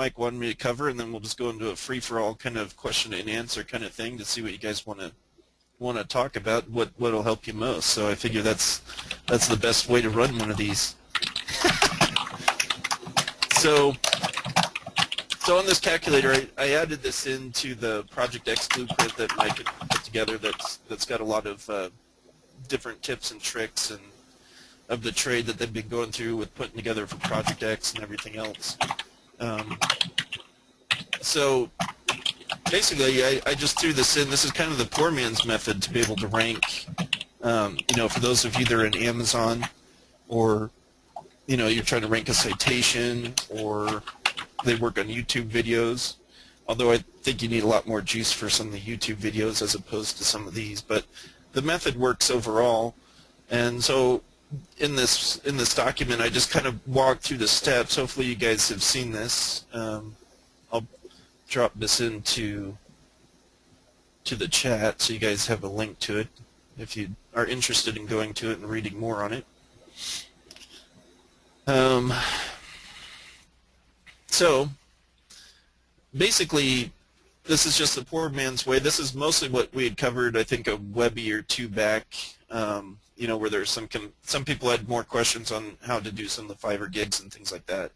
Mike wanted me to cover, and then we'll just go into a free-for-all kind of question and answer kind of thing to see what you guys want to talk about, what'll help you most. So I figure that's the best way to run one of these. So on this calculator, I added this into the Project X blueprint that Mike had put together. That's got a lot of different tips and tricks and of the trade that they've been going through with putting together for Project X and everything else. So basically, I just threw this in. This is kind of the poor man's method to be able to rank. For those of you that are in Amazon, or you're trying to rank a citation, or they work on YouTube videos. Although I think you need a lot more juice for some of the YouTube videos as opposed to some of these, but the method works overall. And so in this document, I just kind of walked through the steps. Hopefully you guys have seen this. I'll drop this into the chat so you guys have a link to it if you are interested in going to it and reading more on it. So basically, this is just the poor man's way. This is mostly what we had covered, I think, a Webby or two back. Where there's some people had more questions on how to do some of the Fiverr gigs and things like that.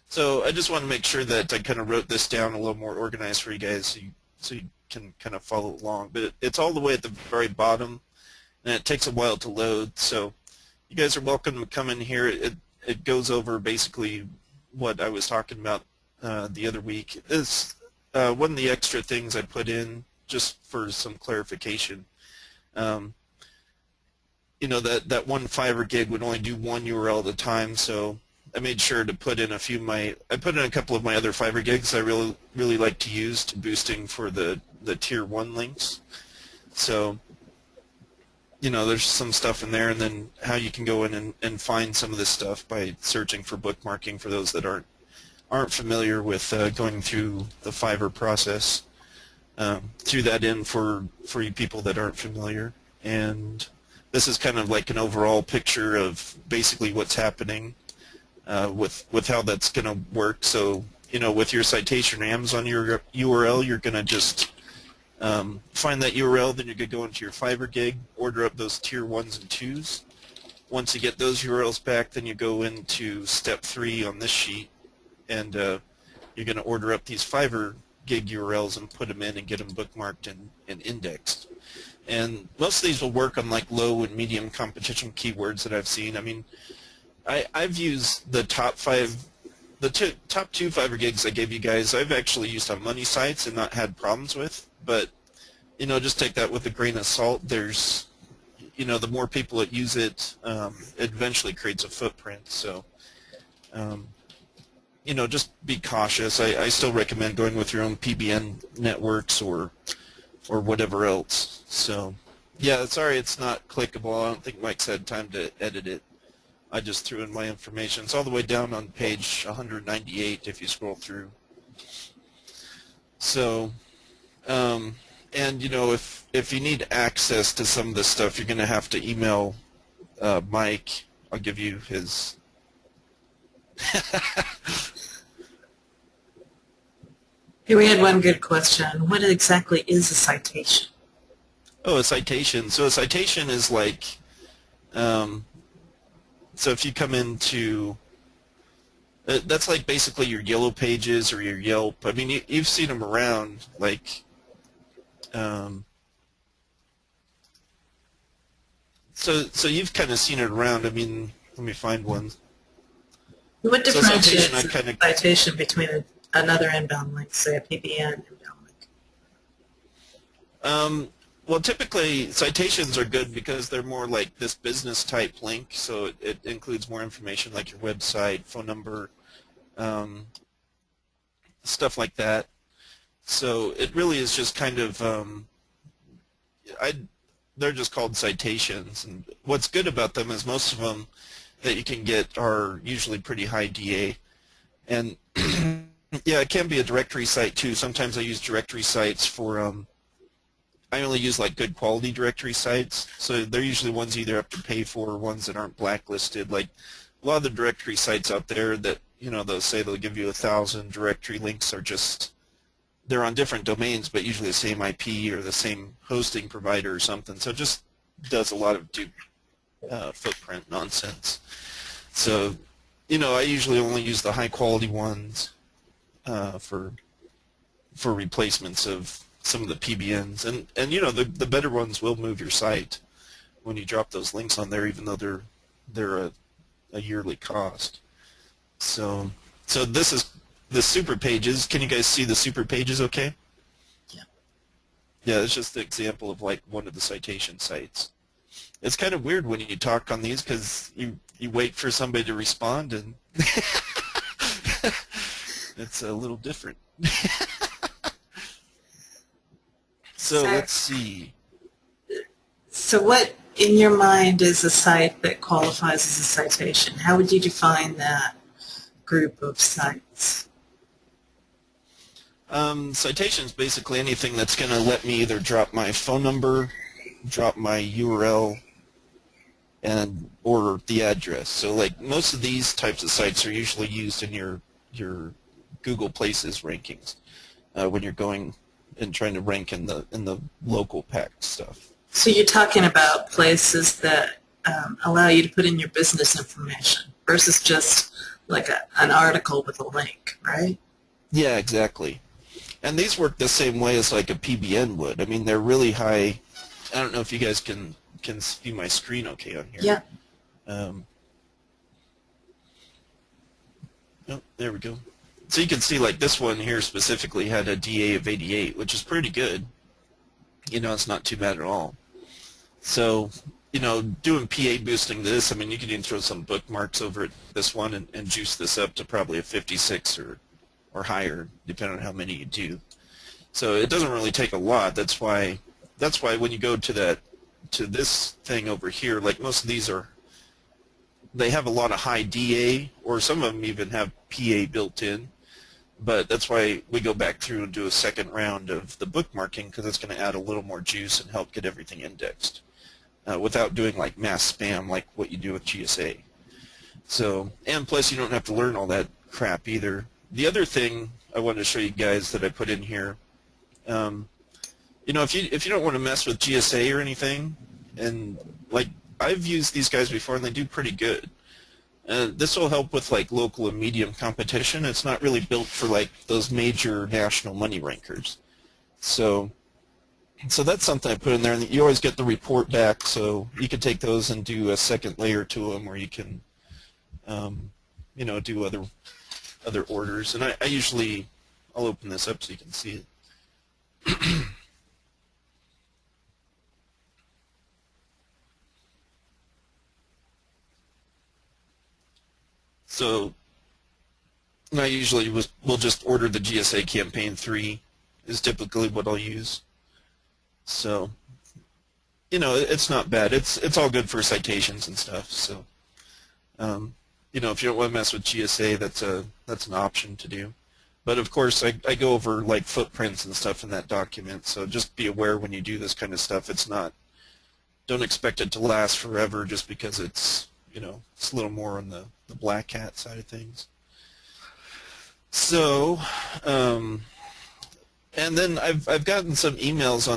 So I just want to make sure that I kind of wrote this down a little more organized for you guys, so you can kind of follow along. But it's all the way at the very bottom, and it takes a while to load. So you guys are welcome to come in here. It goes over basically what I was talking about the other week. Is one of the extra things I put in just for some clarification. That one Fiverr gig would only do one URL at a time, so I made sure to put in I put in a couple of my other Fiverr gigs I really like to use to boosting for the tier 1 links. So there's some stuff in there, and then how you can go in and find some of this stuff by searching for bookmarking for those that aren't familiar with going through the Fiverr process. Threw that in for you people that aren't familiar, and this is kind of like an overall picture of basically what's happening with how that's going to work. So with your citation Amazon URL, you're going to just find that URL, then you're going to go into your Fiverr gig, order up those tier 1s and 2s. Once you get those URLs back, then you go into step 3 on this sheet, and you're going to order up these Fiverr gig URLs and put them in and get them bookmarked and indexed. And most of these will work on like low and medium competition keywords that I've seen. I mean, I've used the top two Fiverr gigs I gave you guys. I've actually used on money sites and not had problems with. But just take that with a grain of salt. There's, the more people that use it, it eventually creates a footprint. So, just be cautious. I still recommend going with your own PBN networks or whatever else. So, yeah, sorry it's not clickable. I don't think Mike's had time to edit it. I just threw in my information. It's all the way down on page 198 if you scroll through. So, and if you need access to some of this stuff, you're going to have to email Mike. I'll give you his. Here we had one good question. What exactly is a citation? Oh, a citation. So a citation is like, so if you come into, that's like basically your Yellow Pages or your Yelp. I mean, you've seen them around, like, so you've kind of seen it around. I mean, let me find one. What differentiates a citation between another inbound link, say a PBN inbound link? Well, typically citations are good because they're more like this business type link, so it includes more information like your website, phone number, stuff like that. So it really is just kind of, they're just called citations. And what's good about them is most of them that you can get are usually pretty high DA. And yeah, it can be a directory site too. Sometimes I use directory sites for, I only use like good quality directory sites. So they're usually ones you either have to pay for or ones that aren't blacklisted. Like a lot of the directory sites out there that they'll say they'll give you 1,000 directory links are just, they're on different domains, but usually the same IP or the same hosting provider or something. So it just does a lot of footprint nonsense. So, I usually only use the high quality ones for replacements of some of the PBNs, and the better ones will move your site when you drop those links on there, even though they're a yearly cost. So this is the super pages. Can you guys see the super pages okay? Yeah. Yeah, it's just the example of like one of the citation sites. It's kind of weird when you talk on these because you wait for somebody to respond, and it's a little different. So let's see. So what, in your mind, is a site that qualifies as a citation? How would you define that group of sites? Citation is basically anything that's going to let me either drop my phone number, drop my URL, or the address. So like most of these types of sites are usually used in your Google Places rankings when you're going and trying to rank in the local packed stuff. So you're talking about places that allow you to put in your business information versus just like an article with a link, right? Yeah, exactly. And these work the same way as like a PBN would. I mean, they're really high. I don't know if you guys can see my screen okay on here. Yeah. Oh, there we go. So you can see like this one here specifically had a DA of 88, which is pretty good. It's not too bad at all. So, doing PA boosting this, I mean, you can even throw some bookmarks over at this one and juice this up to probably a 56 or higher, depending on how many you do. So it doesn't really take a lot. That's why when you go to this thing over here, like most of these they have a lot of high DA, or some of them even have PA built in. But that's why we go back through and do a second round of the bookmarking, because it's going to add a little more juice and help get everything indexed without doing like mass spam like what you do with GSA. So, and plus you don't have to learn all that crap either. The other thing I wanted to show you guys that I put in here, if you don't want to mess with GSA or anything, and like I've used these guys before and they do pretty good. This will help with like local and medium competition. It's not really built for like those major national money rankers. So that's something I put in there, and you always get the report back, so you can take those and do a second layer to them, where you can, do other orders. And I'll open this up so you can see it. So I usually will just order the GSA campaign 3 is typically what I'll use. So, it's not bad. It's all good for citations and stuff. So, if you don't want to mess with GSA, that's an option to do. But of course, I go over like footprints and stuff in that document. So just be aware when you do this kind of stuff. Don't expect it to last forever just because it's a little more on the black hat side of things. So, and then I've gotten some emails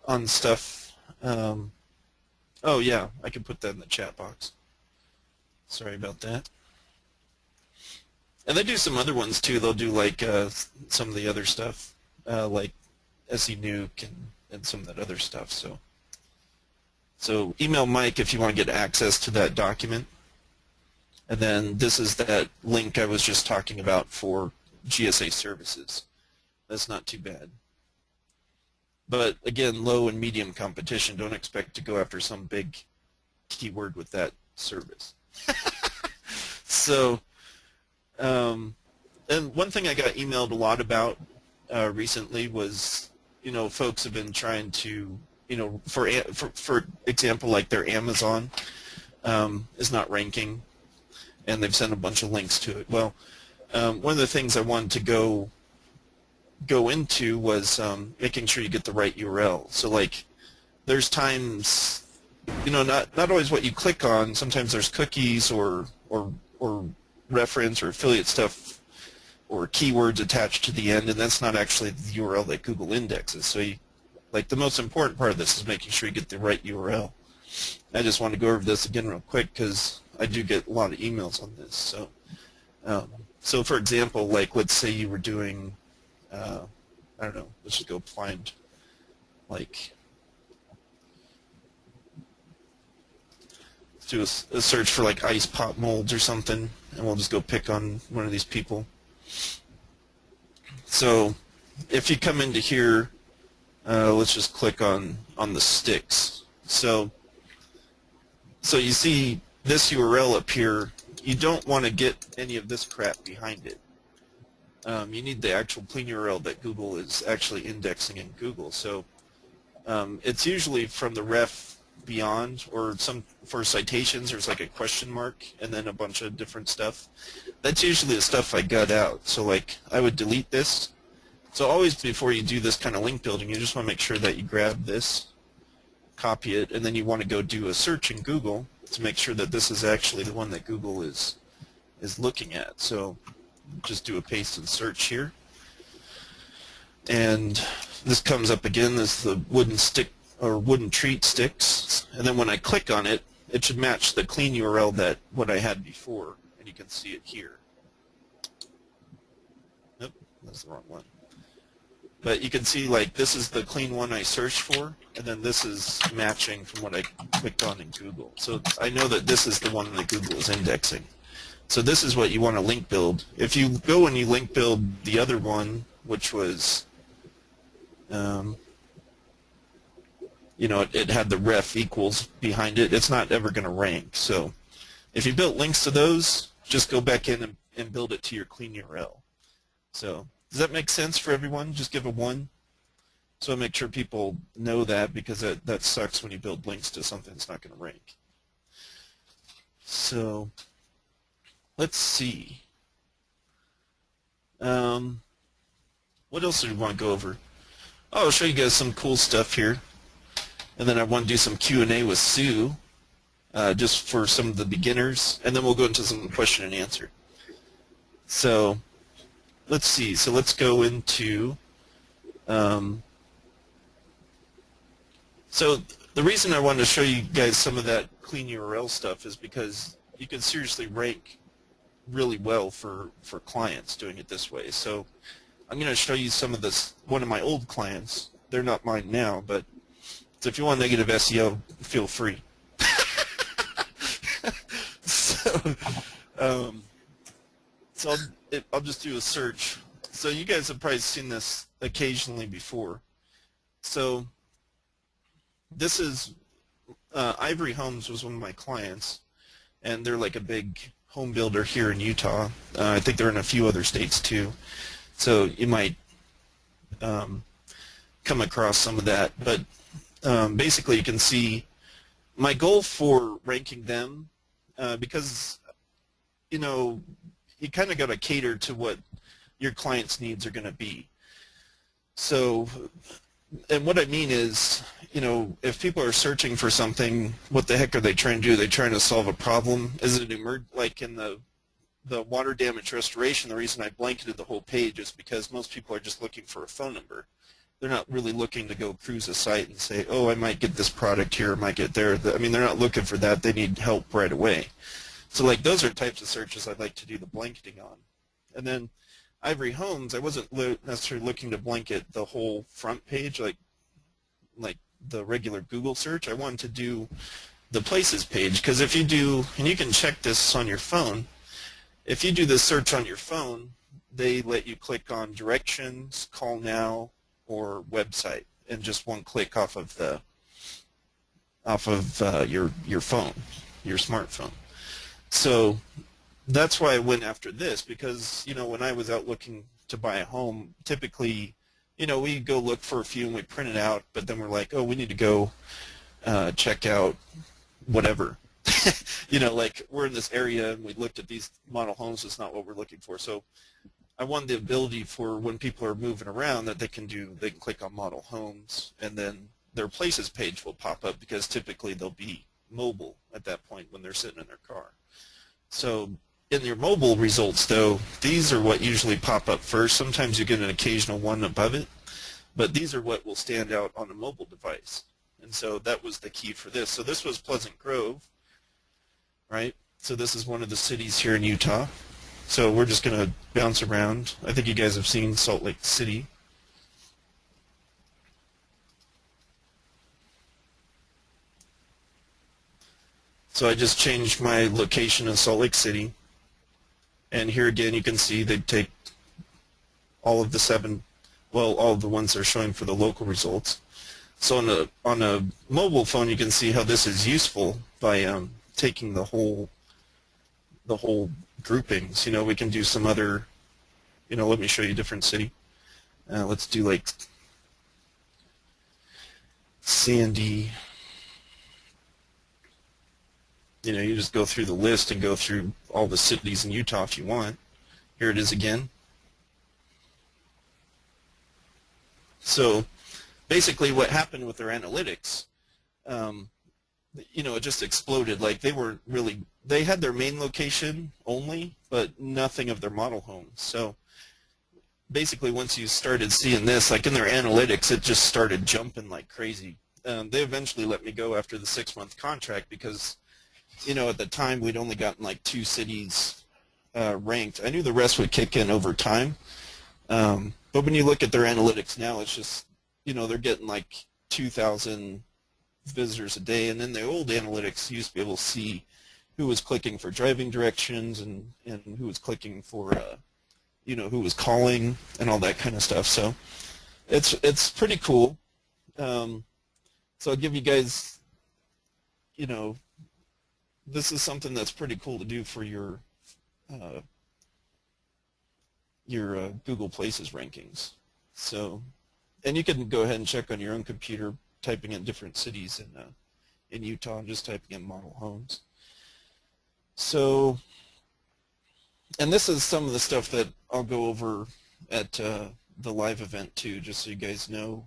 on stuff. Oh yeah, I can put that in the chat box. Sorry about that. And they do some other ones too. They'll do like some of the other stuff, like SE Nuke and some of that other stuff. So email Mike if you want to get access to that document. And then this is that link I was just talking about for GSA services. That's not too bad. But again, low and medium competition, don't expect to go after some big keyword with that service. So, and one thing I got emailed a lot about recently was, folks have been trying to, for example, like their Amazon is not ranking, and they've sent a bunch of links to it. Well, one of the things I wanted to go into was making sure you get the right URL. So like there's times, not always what you click on. Sometimes there's cookies or reference or affiliate stuff or keywords attached to the end, and that's not actually the URL that Google indexes. So like the most important part of this is making sure you get the right URL. I just want to go over this again real quick because I do get a lot of emails on this. So for example, like let's say you were doing, I don't know, let's just go find like, let's do a search for like ice pop molds or something, and we'll just go pick on one of these people. So if you come into here, let's just click on the sticks. So you see this URL up here. You don't want to get any of this crap behind it. You need the actual clean URL that Google is actually indexing in Google. So it's usually from the ref beyond, or for citations there's like a question mark and then a bunch of different stuff. That's usually the stuff I gut out. So like I would delete this. So always before you do this kind of link building, you just want to make sure that you grab this, copy it, and then you want to go do a search in Google to make sure that this is actually the one that Google is looking at. So just do a paste and search here, and this comes up again as the wooden stick or wooden treat sticks, and then when I click on it, it should match the clean URL that what I had before, and you can see it here. Nope, that's the wrong one. But you can see like this is the clean one I searched for, and then this is matching from what I clicked on in Google. So I know that this is the one that Google is indexing. So this is what you want to link build. If you go and you link build the other one, which was, you know, it had the ref equals behind it, it's not ever going to rank. So if you built links to those, just go back in and build it to your clean URL. So does that make sense for everyone? Just give a 1. So I make sure people know that, because that sucks when you build links to something that's not going to rank. So let's see. What else do we want to go over? Oh, I'll show you guys some cool stuff here. And then I want to do some Q&A with Sue, just for some of the beginners. And then we'll go into some question and answer. So let's see. So let's go into... So the reason I wanted to show you guys some of that clean URL stuff is because you can seriously rank really well for clients doing it this way. So I'm going to show you some of this. One of my old clients, they're not mine now, but so if you want negative SEO, feel free. So I'll just do a search. So you guys have probably seen this occasionally before. So this is Ivory Homes was one of my clients, and they're like a big home builder here in Utah. I think they're in a few other states too. So you might come across some of that. But basically you can see my goal for ranking them, because you know, you kind of got to cater to what your client's needs are going to be. So, and what I mean is, you know, if people are searching for something, what the heck are they trying to do? Are they trying to solve a problem? Is it like in the water damage restoration, the reason I blanketed the whole page is because most people are just looking for a phone number. They're not really looking to go cruise a site and say, oh, I might get this product here, I might get there. I mean, they're not looking for that. They need help right away. So like those are types of searches I'd like to do the blanketing on. And then Ivory Homes, I wasn't necessarily looking to blanket the whole front page like the regular Google search. I wanted to do the places page, because if you do, and you can check this on your phone, if you do this search on your phone, they let you click on directions, call now, or website, and just one click off of your phone, your smartphone. So that's why I went after this, because, you know, when I was out looking to buy a home, typically, you know, we go look for a few and we print it out, but then we're like, oh, we need to go check out whatever. You know, like we're in this area and we looked at these model homes, it's not what we're looking for. So I want the ability for when people are moving around that they can click on model homes, and then their places page will pop up, because typically they'll be mobile at that point when they're sitting in their car. So in your mobile results, though, these are what usually pop up first. Sometimes you get an occasional one above it, but these are what will stand out on a mobile device. And so that was the key for this. So this was Pleasant Grove, right? So this is one of the cities here in Utah. So we're just going to bounce around. I think you guys have seen Salt Lake City. So I just changed my location in Salt Lake City. And here again you can see they take all of the all of the ones they're showing for the local results. So on a mobile phone you can see how this is useful by taking the whole groupings. We can do some other, let me show you a different city. Let's do like Sandy. You just go through the list and go through all the cities in Utah if you want. Here it is again. So basically what happened with their analytics, it just exploded. Like they had their main location only, but nothing of their model homes. So basically once you started seeing this, like in their analytics, it just started jumping like crazy. They eventually let me go after the 6-month contract because at the time we'd only gotten like 2 cities ranked. I knew the rest would kick in over time. But when you look at their analytics now, it's just, they're getting like 2,000 visitors a day. And then the old analytics used to be able to see who was clicking for driving directions and who was clicking for, who was calling and all that kind of stuff. So it's pretty cool. So I'll give you guys, this is something that's pretty cool to do for your Google Places rankings. So, and you can go ahead and check on your own computer, typing in different cities in Utah and just typing in model homes. So, and this is some of the stuff that I'll go over at the live event too, just so you guys know.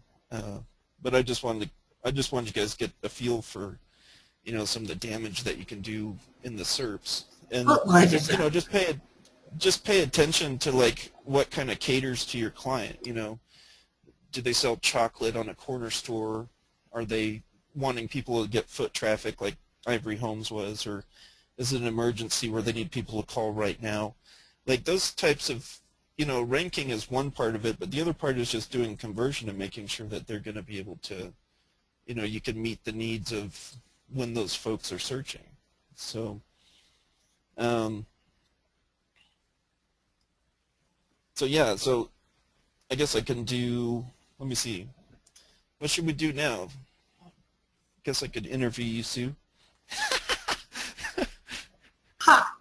But I just wanted you guys to get a feel for some of the damage that you can do in the SERPs. And just pay attention to like what kind of caters to your client. Do they sell chocolate on a corner store? Are they wanting people to get foot traffic like Ivory Homes was, or is it an emergency where they need people to call right now? Like those types of, ranking is one part of it, but the other part is just doing conversion and making sure that they're going to be able to, you can meet the needs of when those folks are searching. So, so I guess I can do, let me see, what should we do now? I guess I could interview you, Sue.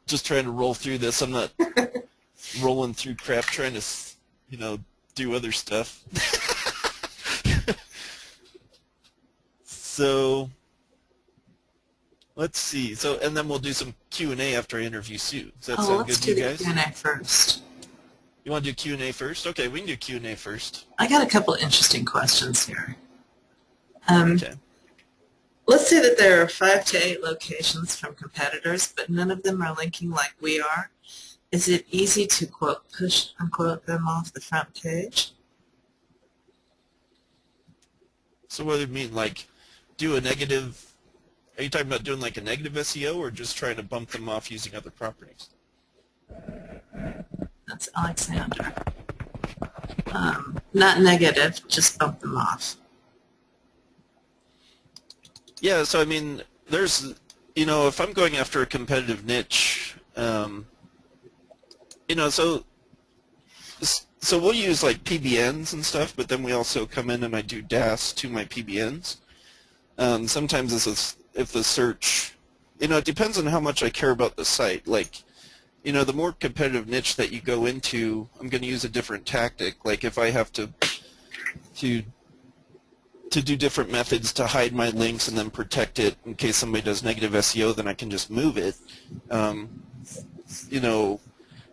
Just trying to roll through this. I'm not rolling through crap trying to, do other stuff. So, let's see. So, and then we'll do some Q&A after I interview Sue. Does that sound good to you guys? Let's do the Q&A first. You want to do Q&A first? Okay, we can do Q&A first. I got a couple interesting questions here. Okay. Let's say that there are 5 to 8 locations from competitors, but none of them are linking like we are. Is it easy to, quote, push, unquote, them off the front page? So what do you mean, like do a negative, are you talking about doing like a negative SEO or just trying to bump them off using other properties? That's Alexander. Not negative, just bump them off. Yeah, so I mean, there's, if I'm going after a competitive niche, so we'll use like PBNs and stuff, but then we also come in and I do DAS to my PBNs. Sometimes if the search, it depends on how much I care about the site. Like, the more competitive niche that you go into, I'm going to use a different tactic. Like if I have to do different methods to hide my links and then protect it in case somebody does negative SEO, then I can just move it.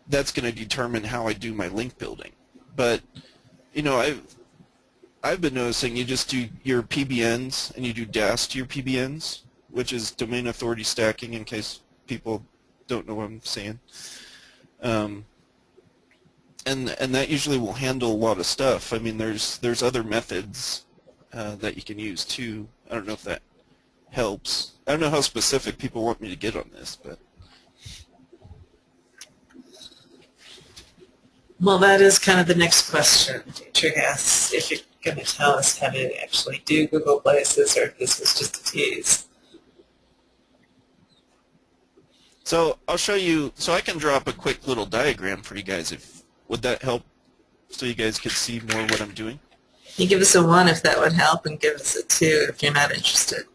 That's going to determine how I do my link building. But, I've been noticing you just do your PBNs and you do DAS to your PBNs, which is domain authority stacking in case people don't know what I'm saying. And that usually will handle a lot of stuff. I mean, there's other methods that you can use too. I don't know if that helps. I don't know how specific people want me to get on this, but Well, that is kind of the next question. Teacher asks if you're going to tell us how to actually do Google Places or if this was just a tease. so I'll show you. So I can draw up a quick little diagram for you guys. Would that help? So you guys could see more what I'm doing. You give us a 1 if that would help, and give us a 2 if you're not interested.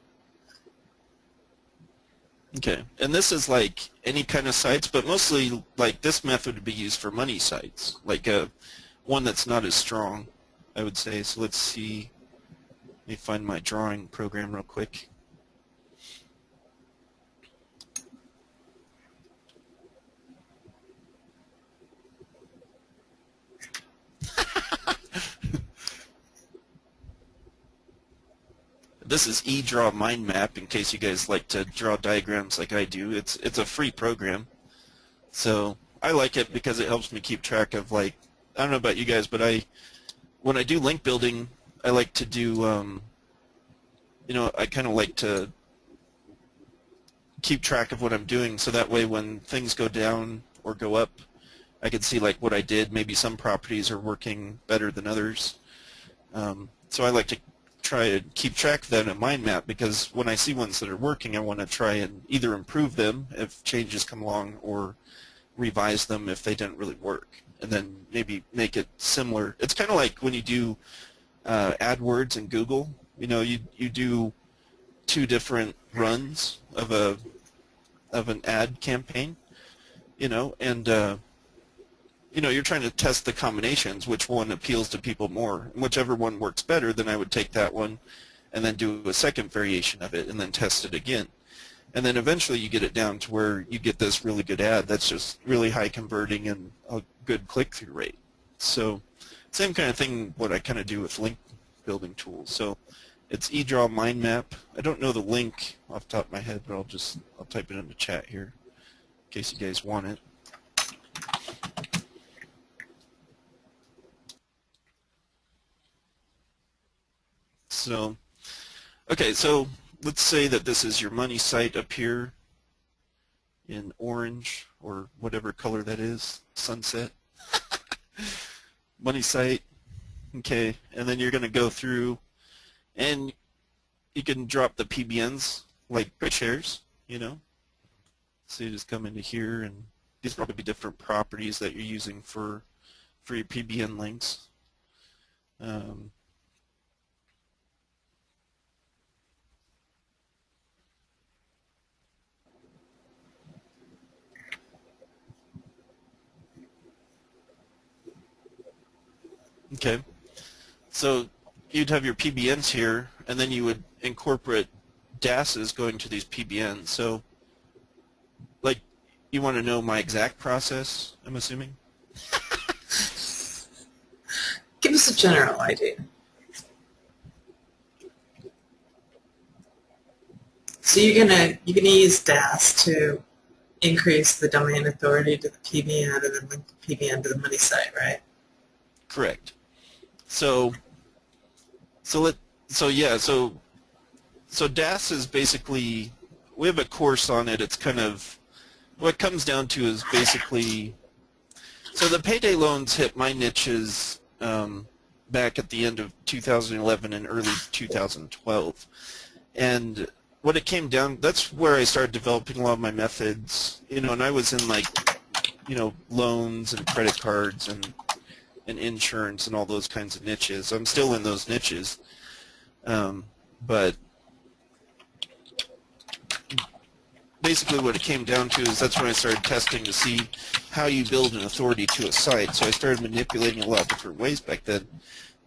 Okay, and this is like any kind of sites, but mostly like this method would be used for money sites, like one that's not as strong, I would say. So let's see. Let me find my drawing program real quick. This is eDraw Mind Map, in case you guys like to draw diagrams like I do. It's a free program, so I like it because it helps me keep track of, like, I don't know about you guys, but when I do link building, I like to do I kind of like to keep track of what I'm doing, so that way when things go down or go up, I can see like what I did. Maybe some properties are working better than others, so I like to try to keep track of that in a mind map, because when I see ones that are working, I want to try and either improve them if changes come along or revise them if they didn't really work, and then maybe make it similar. It's kind of like when you do AdWords in Google. You do 2 different runs of an ad campaign, and you're trying to test the combinations, which one appeals to people more. And whichever one works better, then I would take that one and then do a second variation of it and then test it again. And then eventually you get it down to where you get this really good ad that's just really high converting and a good click-through rate. So same kind of thing what I kind of do with link building tools. So it's eDraw Mind Map. I don't know the link off the top of my head, but I'll type it in the chat here in case you guys want it. So, okay, so let's say that this is your money site up here in orange or whatever color that is, sunset. Money site, okay, and then you're going to go through and you can drop the PBNs like shares, So you just come into here, and these will probably be different properties that you're using for your PBN links. Okay, so you'd have your PBNs here, and then you would incorporate DASs going to these PBNs. So, like, you want to know my exact process, I'm assuming? Give us a general idea. So you're gonna use DAS to increase the domain authority to the PBN and then link the PBN to the money site, right? Correct. So DAS is basically, we have a course on it. It's kind of, what it comes down to is basically, so the payday loans hit my niches back at the end of 2011 and early 2012. And what it came down, that's where I started developing a lot of my methods, and I was in like, loans and credit cards and insurance and all those kinds of niches. I'm still in those niches, but basically what it came down to is that's when I started testing to see how you build an authority to a site. So I started manipulating a lot of different ways back then.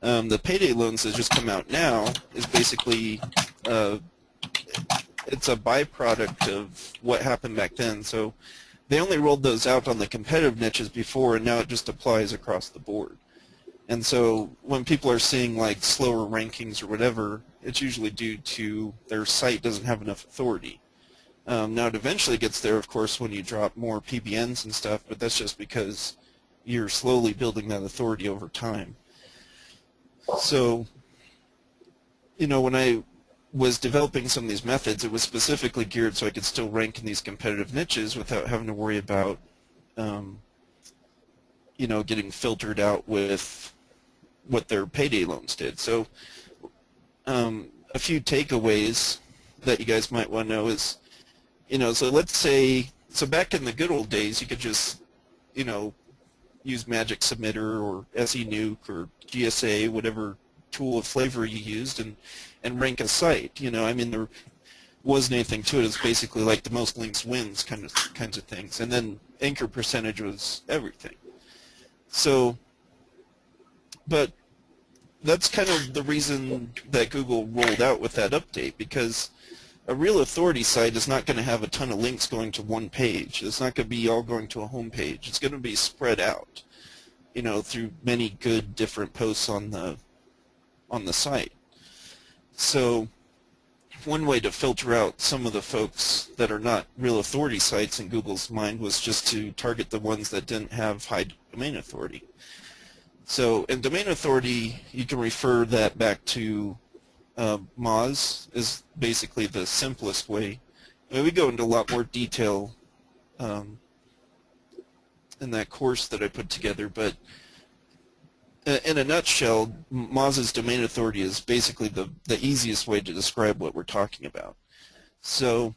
The payday loans that just come out now is basically it's a byproduct of what happened back then. So they only rolled those out on the competitive niches before, and now it just applies across the board. And so when people are seeing like slower rankings or whatever, it's usually due to their site doesn't have enough authority. Now it eventually gets there, of course, when you drop more PBNs and stuff, but that's just because you're slowly building that authority over time. So, when I was developing some of these methods, it was specifically geared so I could still rank in these competitive niches without having to worry about, getting filtered out with what their payday loans did. So, a few takeaways that you guys might want to know is, so let's say, so back in the good old days, you could just, use Magic Submitter or SE Nuke or GSA, whatever tool of flavor you used, and rank a site. I mean, there wasn't anything to it. It's basically like the most links wins kinds of things. And then anchor percentage was everything. So, but that's kind of the reason that Google rolled out with that update, because a real authority site is not going to have a ton of links going to one page. It's not going to be all going to a home page. It's going to be spread out, through many good different posts on the site. So one way to filter out some of the folks that are not real authority sites in Google's mind was just to target the ones that didn't have high domain authority. So in domain authority, you can refer that back to Moz is basically the simplest way. I mean, we go into a lot more detail in that course that I put together, but in a nutshell, Moz's domain authority is basically the easiest way to describe what we're talking about. So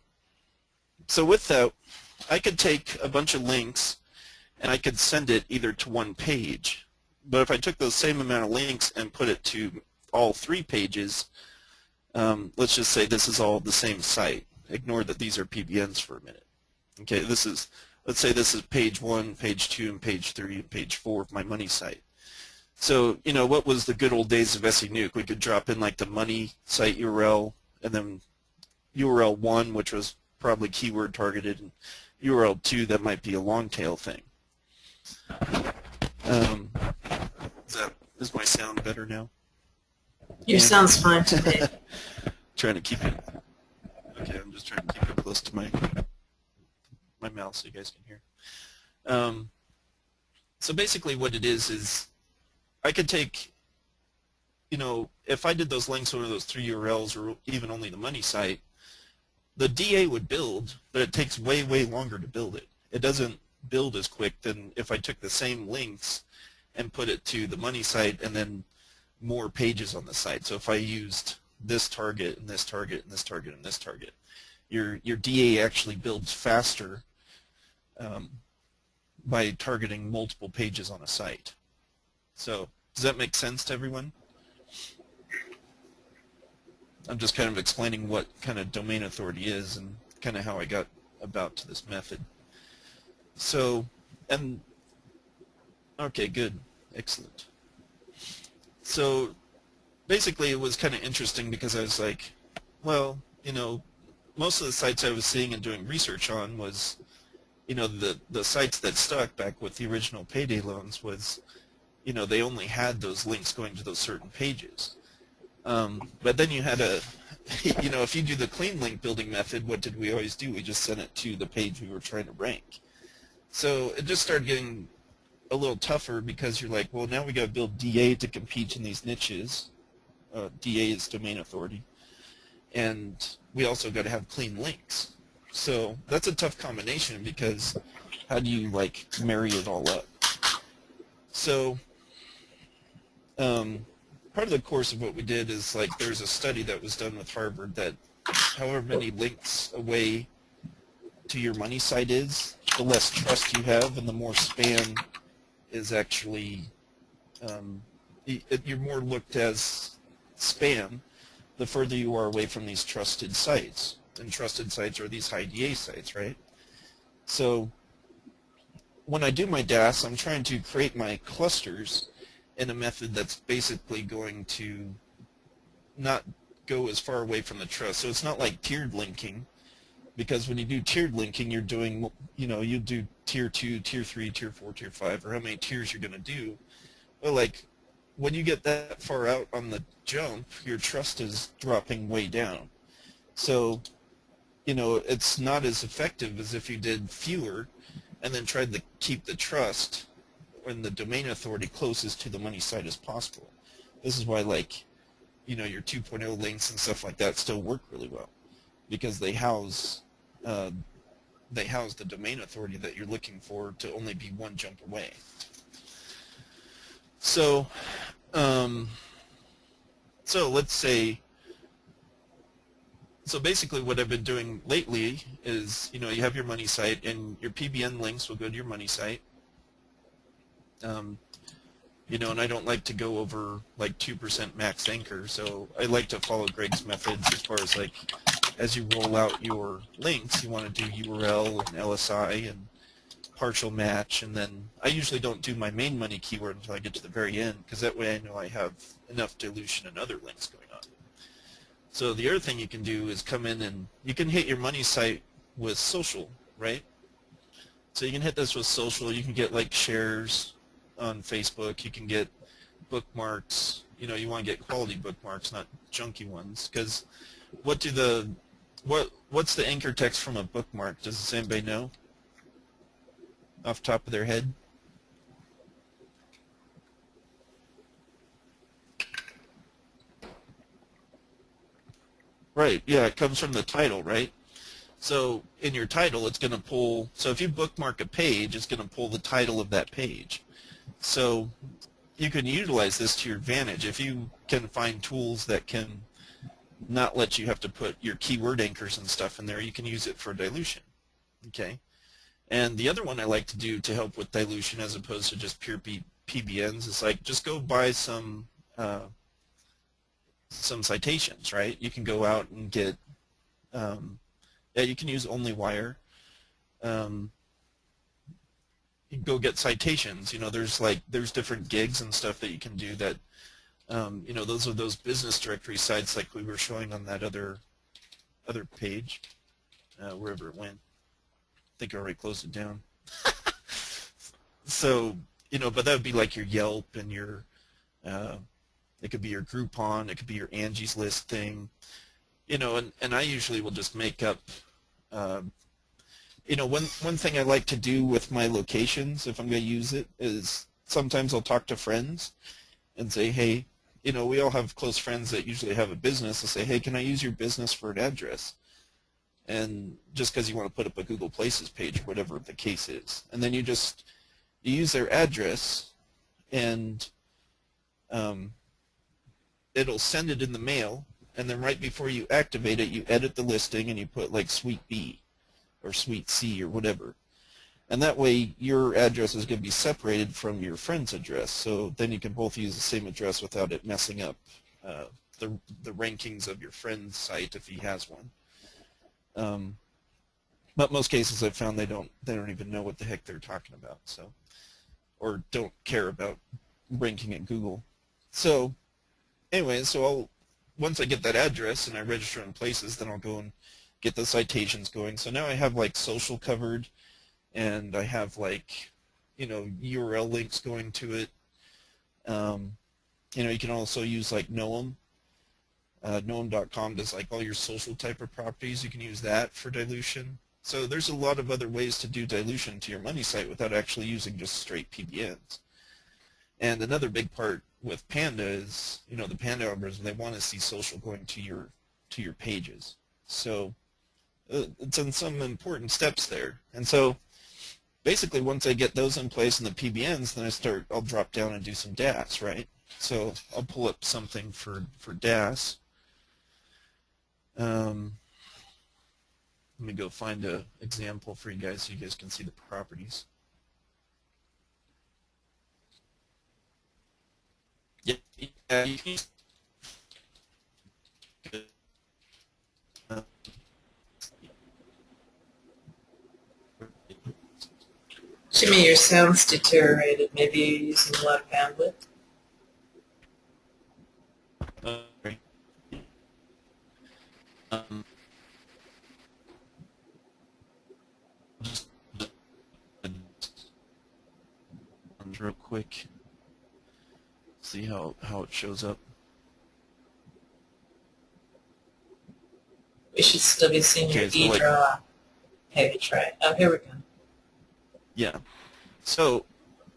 with that, I could take a bunch of links and I could send it either to one page, but if I took those same amount of links and put it to all 3 pages, let's just say this is all the same site. Ignore that these are PBNs for a minute. Okay, let's say this is page 1, page 2, and page 3, and page 4 of my money site. So, what was the good old days of SE Nuke? We could drop in like the money site URL, and then URL 1, which was probably keyword targeted, and URL 2, that might be a long tail thing. Is my sound better now? Your sound's fine to me. Trying to keep it. Okay, I'm just trying to keep it close to my mouth so you guys can hear. So basically what it is I could take, if I did those links over those 3 URLs or even only the money site, the DA would build, but it takes way, way longer to build it. It doesn't build as quick than if I took the same links and put it to the money site and then more pages on the site. So if I used this target and this target and this target and this target, your DA actually builds faster by targeting multiple pages on a site. So does that make sense to everyone? I'm just kind of explaining what kind of domain authority is and kind of how I got about to this method. So, okay, good, excellent. So basically it was kind of interesting because I was like, well, most of the sites I was seeing and doing research on was, the sites that stuck back with the original payday loans was, they only had those links going to those certain pages. But then you had if you do the clean link building method, what did we always do? We just sent it to the page we were trying to rank. So it just started getting a little tougher because you're like, well, now we got to build DA to compete in these niches. DA is domain authority. And we also got to have clean links. So that's a tough combination because how do you marry it all up? So part of the course of what we did is there's a study that was done with Harvard that however many links away to your money site is, the less trust you have and the more spam is actually, you're more looked as spam the further you are away from these trusted sites. And trusted sites are these high DA sites, right? So when I do my DAS, I'm trying to create my clusters in a method that's basically going to not go as far away from the trust. So it's not like tiered linking, because when you do tiered linking, you're doing, you do tier 2, tier 3, tier 4, tier 5, or how many tiers you're going to do. Well, when you get that far out on the jump, your trust is dropping way down. So it's not as effective as if you did fewer and then tried to keep the trust and the domain authority closest to the money site as possible. This is why, like, your 2.0 links and stuff like that still work really well, because they house the domain authority that you're looking for to only be one jump away. So, let's say, so basically what I've been doing lately is, you have your money site, and your PBN links will go to your money site. And I don't like to go over like 2% max anchor, so I like to follow Greg's methods as far as, like, as you roll out your links, you want to do URL and LSI and partial match, and then I usually don't do my main money keyword until I get to the very end, because that way I know I have enough dilution and other links going on. So the other thing you can do is come in and you can hit your money site with social, right? So you can hit this with social. You can get like shares on Facebook. You can get bookmarks. You want to get quality bookmarks, not junky ones, because what's the anchor text from a bookmark? Does anybody know off the top of their head? Right, yeah, it comes from the title, right? So in your title, it's going to pull, so if you bookmark a page, it's going to pull the title of that page. So you can utilize this to your advantage. If you can find tools that can not let you have to put your keyword anchors and stuff in there, you can use it for dilution. Okay. And the other one I like to do to help with dilution as opposed to just pure PBNs is, like, just go buy some citations, right? You can go out and get, yeah, you can use OnlyWire. You can go get citations. There's different gigs and stuff that you can do that, those are those business directory sites like we were showing on that other page, wherever it went. I think I already closed it down. So, but that would be like your Yelp and your, it could be your Groupon, it could be your Angie's List thing, and I usually will just make up, one thing I like to do with my locations, if I'm going to use it, is sometimes I'll talk to friends and say, hey, we all have close friends that usually have a business. I'll say, hey, can I use your business for an address? And just because you want to put up a Google Places page or whatever the case is. And then you use their address, and it'll send it in the mail, and then right before you activate it, you edit the listing and you put like Suite B or Suite C or whatever. And that way your address is going to be separated from your friend's address, so then you can both use the same address without it messing up the rankings of your friend's site if he has one. But most cases I've found they don't even know what the heck they're talking about, so, or don't care about ranking at Google. So anyway, so once I get that address and I register in Places, then I'll go and get the citations going. So now I have like social covered, and I have like, URL links going to it. You can also use like Noam. Noam.com does like all your social type of properties. You can use that for dilution. So there's a lot of other ways to do dilution to your money site without actually using just straight PBNs. And another big part with Panda is, the Panda algorithm, they want to see social going to your pages. So it's in some important steps there. And so basically once I get those in place in the PBNs, then I'll drop down and do some DAS, right? So I'll pull up something for DAS. Let me go find an example for you guys so you guys can see the properties. Yeah, you can use, Jimmy, your sound's deteriorated. Maybe you're using a lot of bandwidth. Just real quick, see how it shows up. should still be seeing your Okay, so like, E-draw heavy tray. Oh, here we go. yeah. So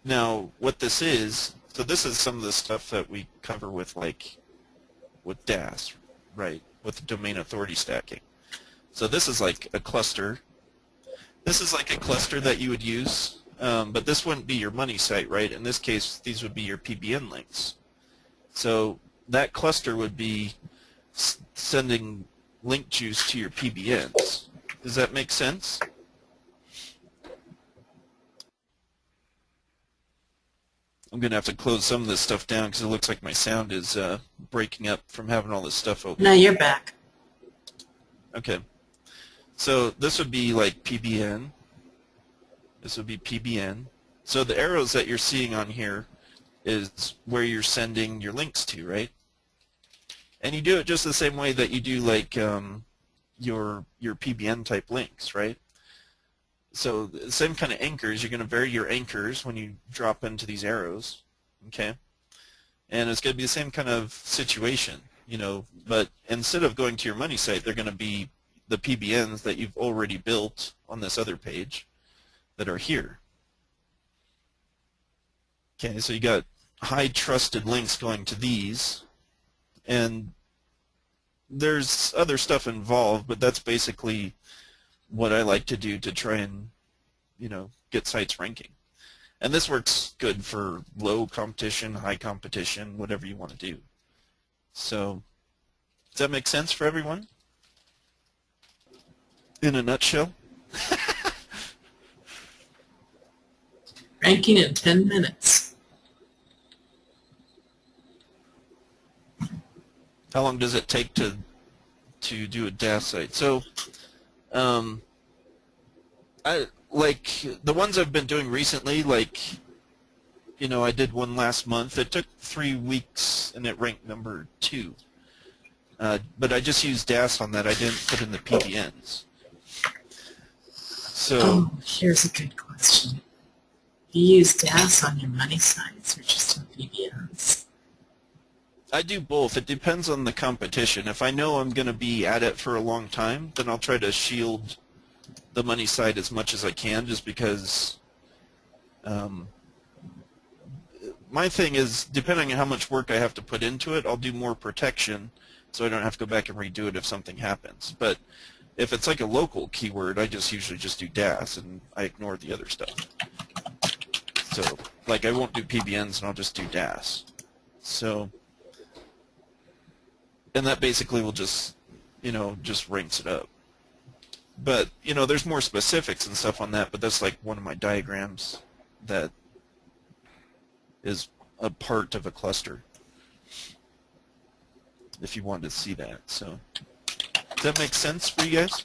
now what this is, so this is some of the stuff that we cover with with DAS, right? With domain authority stacking. So this is like a cluster. This is like a cluster that you would use, but this wouldn't be your money site, right? In this case, these would be your PBN links. So that cluster would be sending link juice to your PBNs. Does that make sense? I'm going to have to close some of this stuff down because it looks like my sound is breaking up from having all this stuff open. No, you're back. Okay. So this would be like PBN. This would be PBN. So the arrows that you're seeing on here is where you're sending your links to, right? And you do it just the same way that you do like your PBN type links, right? So the same kind of anchors, you're going to vary your anchors when you drop into these arrows, okay? And it's going to be the same kind of situation, you know, but instead of going to your money site, they're going to be the PBNs that you've already built on this other page that are here. Okay, so you got high trusted links going to these, and there's other stuff involved, but that's basically what I like to do to try and, you know, get sites ranking. And this works good for low competition, high competition, whatever you want to do. So, does that make sense for everyone? In a nutshell? Ranking in 10 minutes. How long does it take to do a DAS site? So, like the ones I've been doing recently, like, you know, I did one last month. It took 3 weeks and it ranked number 2. But I just used DAS on that. I didn't put in the PBNs. So. Oh, here's a good question. Do you use DAS on your money sites or just on PBNs? I do both. It depends on the competition. If I know I'm going to be at it for a long time, then I'll try to shield the money side as much as I can, just because my thing is, depending on how much work I have to put into it, I'll do more protection so I don't have to go back and redo it if something happens. But if it's like a local keyword, I just usually just do DAS and I ignore the other stuff. So, like, I won't do PBNs and I'll just do DAS. So, and that basically will just, you know, just ranks it up. But, you know, there's more specifics and stuff on that, but that's like one of my diagrams that is a part of a cluster, if you wanted to see that. So, does that make sense for you guys?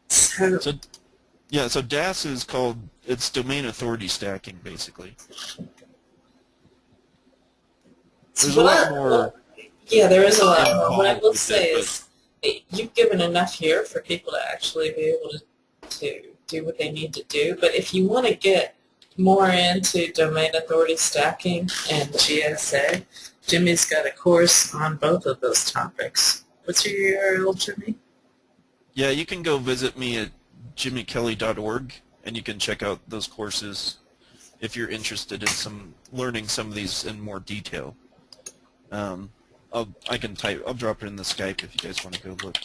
So yeah, so DAS is called, it's domain authority stacking, basically. There's a lot more. Yeah, there is a lot more. What I will with say it, is you've given enough here for people to actually be able to do what they need to do. But if you want to get more into domain authority stacking and GSA, Jimmy's got a course on both of those topics. What's your URL, Jimmy? Yeah, you can go visit me at jimmykelly.org, and you can check out those courses if you're interested in learning some of these in more detail. I'll drop it in the Skype if you guys want to go look.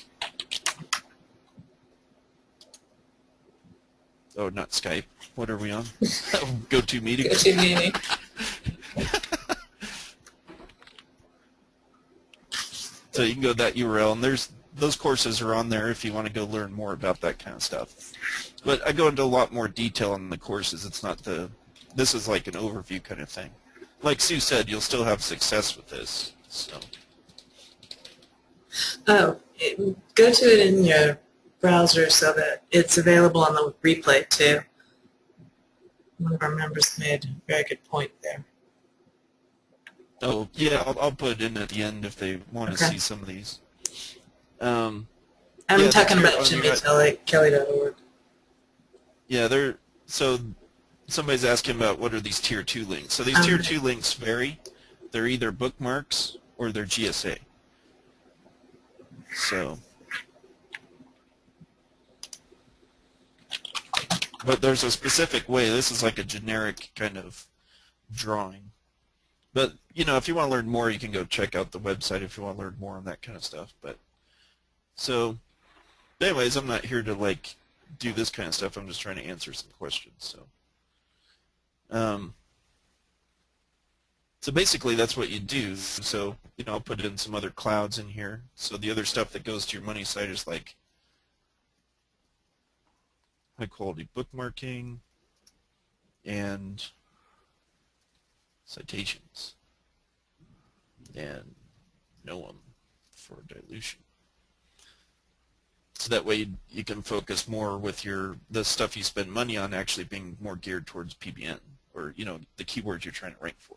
Oh, not Skype. What are we on? GoToMeeting. GoToMeeting. So you can go to that URL, and those courses are on there if you want to go learn more about that kind of stuff. But I go into a lot more detail on the courses. It's not this is like an overview kind of thing. Like Sue said, you'll still have success with this. So. Oh, go to it in your browser so that it's available on the replay too. One of our members made a very good point there. Oh, yeah, I'll put it in at the end if they want to see some of these. I'm talking about JimmyKelly.org. Yeah, so somebody's asking about what are these Tier 2 links. So these Tier 2 links vary. They're either bookmarks or they're GSA. So, but there's a specific way. This is like a generic kind of drawing. But, you know, if you want to learn more, you can go check out the website if you want to learn more on that kind of stuff. But, so, anyways, I'm not here to, like, do this kind of stuff. I'm just trying to answer some questions. So basically, that's what you do. So, you know, I'll put in some other clouds in here. So the other stuff that goes to your money site is like high quality bookmarking and citations and NOAM for dilution. So that way you can focus more with the stuff you spend money on actually being more geared towards PBN, or, you know, the keywords you're trying to rank for.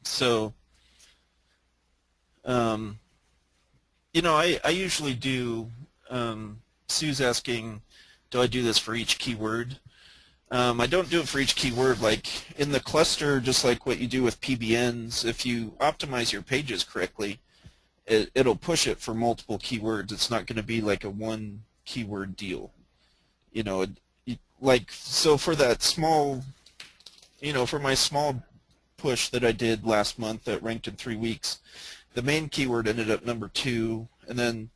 So, you know, I usually do, Sue's asking, do I do this for each keyword? I don't do it for each keyword. Like in the cluster, just like what you do with PBNs, if you optimize your pages correctly, it'll push it for multiple keywords. It's not going to be like a one keyword deal. You know, like, so for that small, you know, for my small push that I did last month that ranked in 3 weeks, the main keyword ended up number 2, and then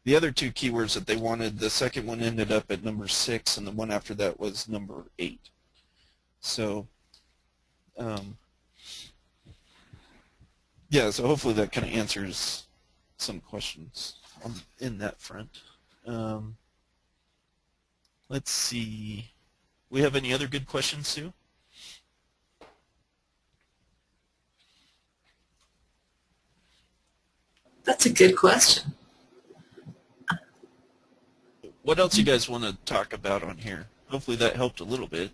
the other 2 keywords that they wanted, the second one ended up at number 6, and the one after that was number 8. So, yeah, so hopefully that kind of answers some questions in that front. Let's see. We have any other good questions, Sue? That's a good question. What else you guys want to talk about on here? Hopefully that helped a little bit.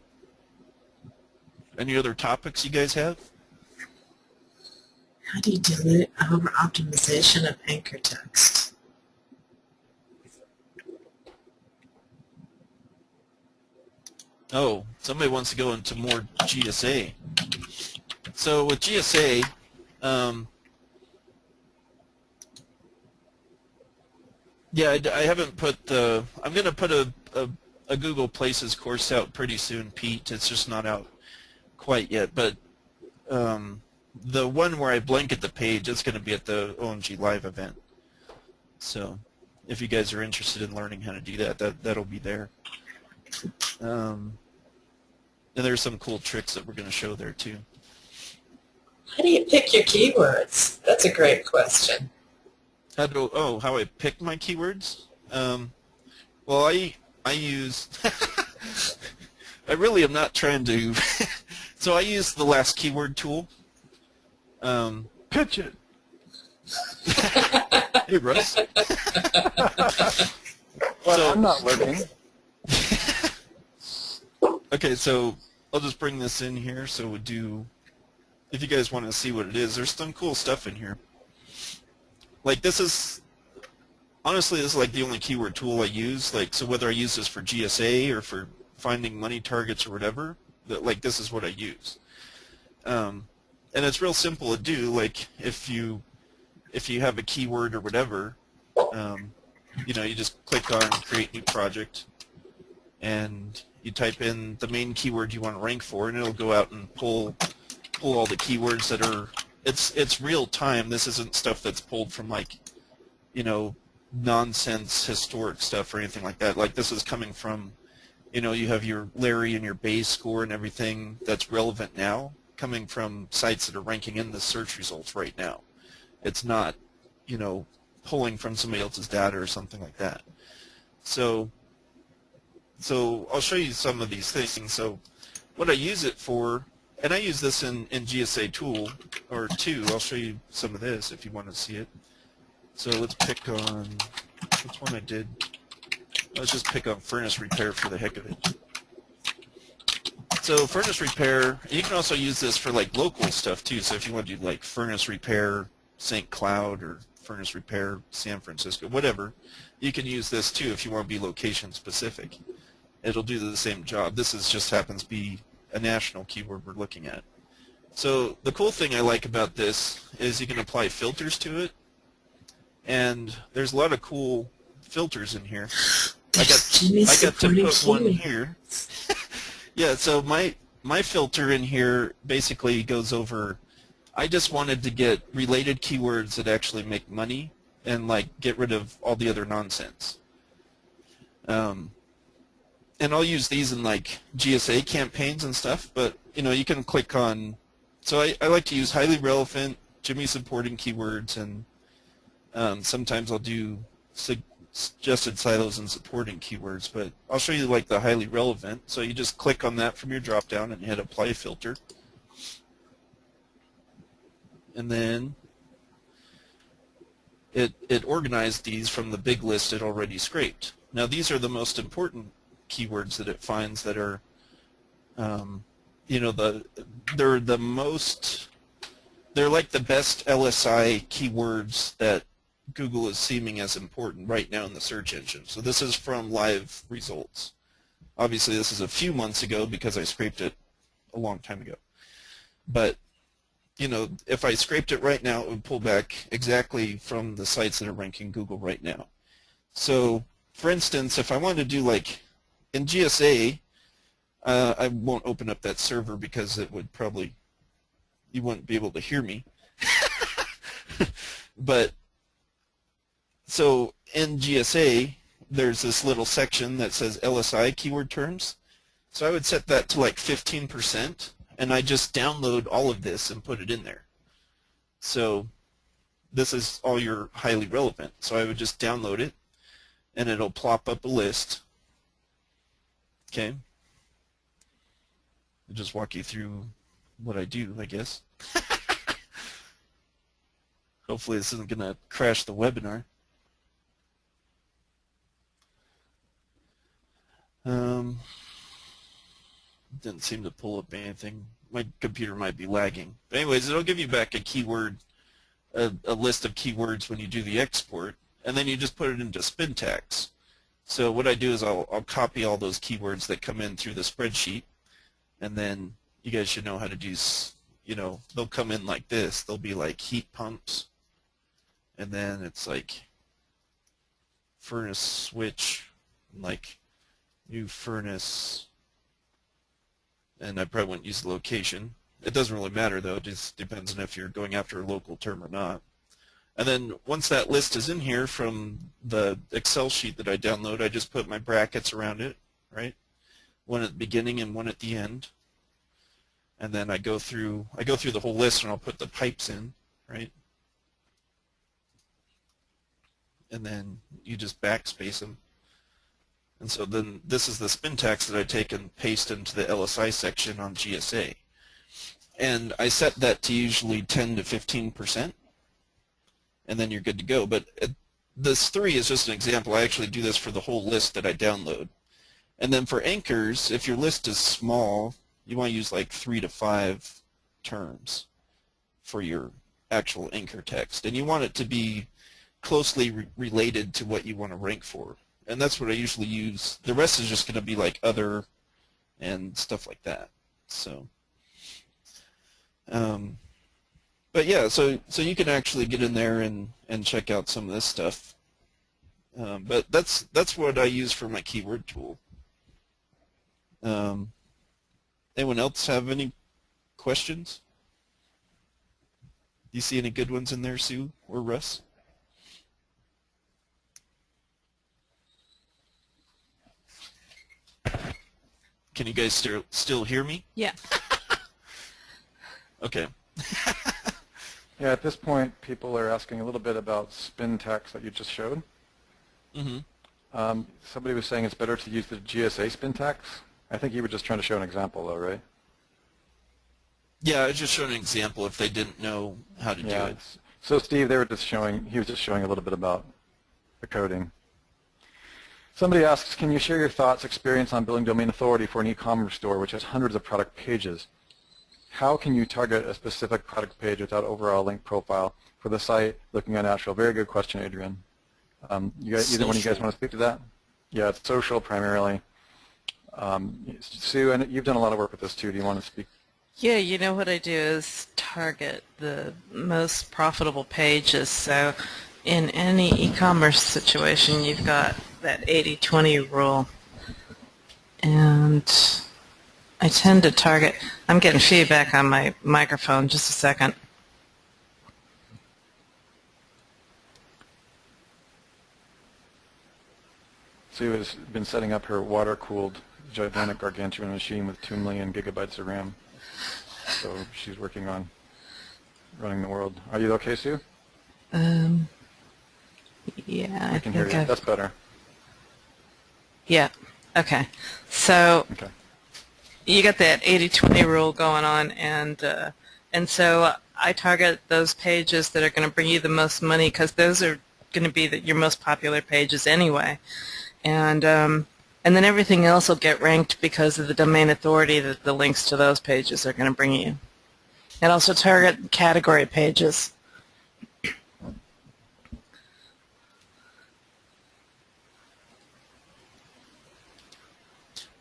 Any other topics you guys have? How do you delete over optimization of anchor text? Oh, somebody wants to go into more GSA. So with GSA, yeah, I haven't put the, I'm going to put a Google Places course out pretty soon, Pete. It's just not out quite yet. But the one where I blanket the page, it's going to be at the OMG Live event. So if you guys are interested in learning how to do that, that'll be there. And there's some cool tricks that we're going to show there too. How do you pick your keywords? That's a great question. How I pick my keywords? Well, I use, I really am not trying to, so I use the last keyword tool. Pitch it. Hey, Russ. Well, So, I'm not looking. okay, so I'll just bring this in here. So we'll do, if you guys want to see what it is, there's some cool stuff in here. Like this is, honestly, this is like the only keyword tool I use. Like, so whether I use this for GSA or for finding money targets or whatever, like this is what I use. And it's real simple to do. Like if you have a keyword or whatever, you know, you just click on create new project and you type in the main keyword you want to rank for, and it'll go out and pull all the keywords that are, it's real time. This isn't stuff that's pulled from, like, you know, nonsense historic stuff or anything like that. Like this is coming from, you know, you have your Larry and your Bayes score and everything that's relevant now coming from sites that are ranking in the search results right now. It's not, you know, pulling from somebody else's data or something like that. So I'll show you some of these things. So what I use it for, and I use this in GSA tool or 2. I'll show you some of this if you want to see it. So let's pick on, which one I did. Let's just pick on furnace repair for the heck of it. So furnace repair, you can also use this for like local stuff too. So if you want to do like furnace repair St. Cloud or furnace repair San Francisco, whatever, you can use this too if you want to be location specific. It'll do the same job. This is just happens to be a national keyword we're looking at. So the cool thing I like about this is you can apply filters to it, and there's a lot of cool filters in here. I got to put one here. Yeah, so my filter in here basically goes over, I just wanted to get related keywords that actually make money and like get rid of all the other nonsense. And I'll use these in like GSA campaigns and stuff, but you know, you can click on, so I like to use highly relevant, Jimmy supporting keywords, and sometimes I'll do suggested silos and supporting keywords, but I'll show you like the highly relevant. So you just click on that from your drop down and hit apply filter. And then it organized these from the big list it already scraped. Now these are the most important keywords that it finds that are, you know, they're like the best LSI keywords that Google is seeming as important right now in the search engine. So this is from live results. Obviously this is a few months ago because I scraped it a long time ago. But you know, if I scraped it right now, it would pull back exactly from the sites that are ranking Google right now. So for instance, if I wanted to do like in GSA, I won't open up that server because it would probably, you wouldn't be able to hear me. But so in GSA, there's this little section that says LSI keyword terms. So I would set that to like 15%, and I just download all of this and put it in there. So this is all your highly relevant. So I would just download it, and it'll plop up a list. Okay. I'll just walk you through what I do, I guess. Hopefully this isn't going to crash the webinar. Didn't seem to pull up anything. My computer might be lagging. But anyways, it'll give you back a keyword, a list of keywords when you do the export, and then you just put it into Spintax. So what I do is I'll copy all those keywords that come in through the spreadsheet, and then you guys should know how to do, you know, they'll come in like this. They'll be like heat pumps, and then it's like furnace switch, like new furnace, and I probably wouldn't use the location. It doesn't really matter though, it just depends on if you're going after a local term or not. And then once that list is in here from the Excel sheet that I download, I just put my brackets around it, right? One at the beginning and one at the end. And then I go through the whole list and I'll put the pipes in, right? And then you just backspace them. And so then this is the Spintax that I take and paste into the LSI section on GSA. And I set that to usually 10 to 15%, and then you're good to go. But this 3 is just an example. I actually do this for the whole list that I download. And then for anchors, if your list is small, you want to use like 3 to 5 terms for your actual anchor text. And you want it to be closely related to what you want to rank for. And that's what I usually use. The rest is just going to be like other and stuff like that. So, but yeah, so you can actually get in there and check out some of this stuff. But that's what I use for my keyword tool. Anyone else have any questions? Do you see any good ones in there, Sue or Russ? Can you guys still hear me? Yeah. Okay. Yeah, at this point, people are asking a little bit about Spintax that you just showed. Mm-hmm. Somebody was saying it's better to use the GSA Spintax. I think you were just trying to show an example, though, right? Yeah, I was just showing an example if they didn't know how to do it. So Steve, he was just showing a little bit about the coding. Somebody asks, can you share your thoughts, experience on building domain authority for an e-commerce store which has hundreds of product pages? How can you target a specific product page without overall link profile for the site looking unnatural? Very good question, Adrian. Either one of you guys want to speak to that? Yeah, it's social primarily. Sue, and you've done a lot of work with this too. Do you want to speak Yeah, you know what I do is target the most profitable pages. So in any e-commerce situation, you've got that 80/20 rule. And I tend to target, I'm getting feedback on my microphone, just a second. Sue has been setting up her water-cooled gigantic gargantuan machine with 2 million gigabytes of RAM. So she's working on running the world. Are you okay, Sue? Yeah, I can hear you. That's better. Yeah, okay. So Okay. you got that 80/20 rule going on, and so I target those pages that are going to bring you the most money because those are going to be your most popular pages anyway. And then everything else will get ranked because of the domain authority that the links to those pages are going to bring you. And also target category pages.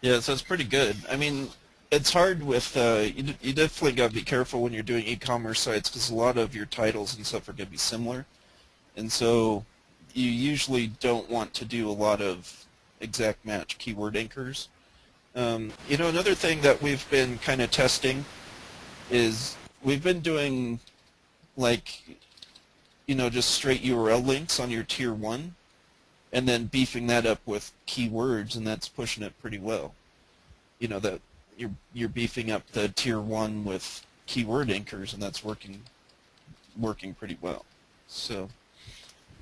Yeah, so it's pretty good. I mean, it's hard with, you definitely got to be careful when you're doing e-commerce sites because a lot of your titles and stuff are going to be similar. And so you usually don't want to do a lot of exact match keyword anchors. You know, another thing that we've been kind of testing is we've been doing like, you know, just straight URL links on your tier 1 and then beefing that up with keywords, and that's pushing it pretty well. You know, that you're beefing up the tier 1 with keyword anchors, and that's working pretty well. So,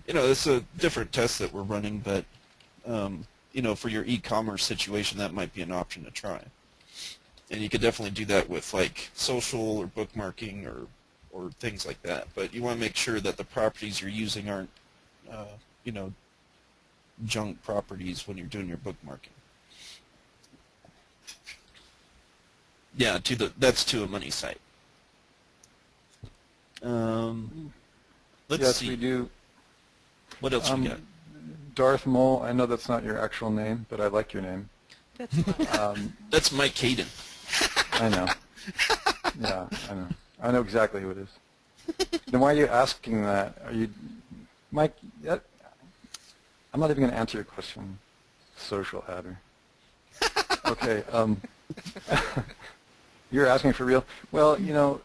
you know, it's a different test that we're running, but you know, for your e-commerce situation, that might be an option to try. And you could definitely do that with like social or bookmarking or things like that. But you want to make sure that the properties you're using aren't, you know, junk properties when you're doing your bookmarking. Yeah, that's to a money site. Let's see. Yes, we do. What else we got? Darth Mole, I know that's not your actual name, but I like your name. That's Mike Hayden. I know. Yeah, I know. I know exactly who it is. Then why are you asking that? Are you, Mike? I'm not even going to answer your question. Social adder. Okay. You're asking for real? Well, you know,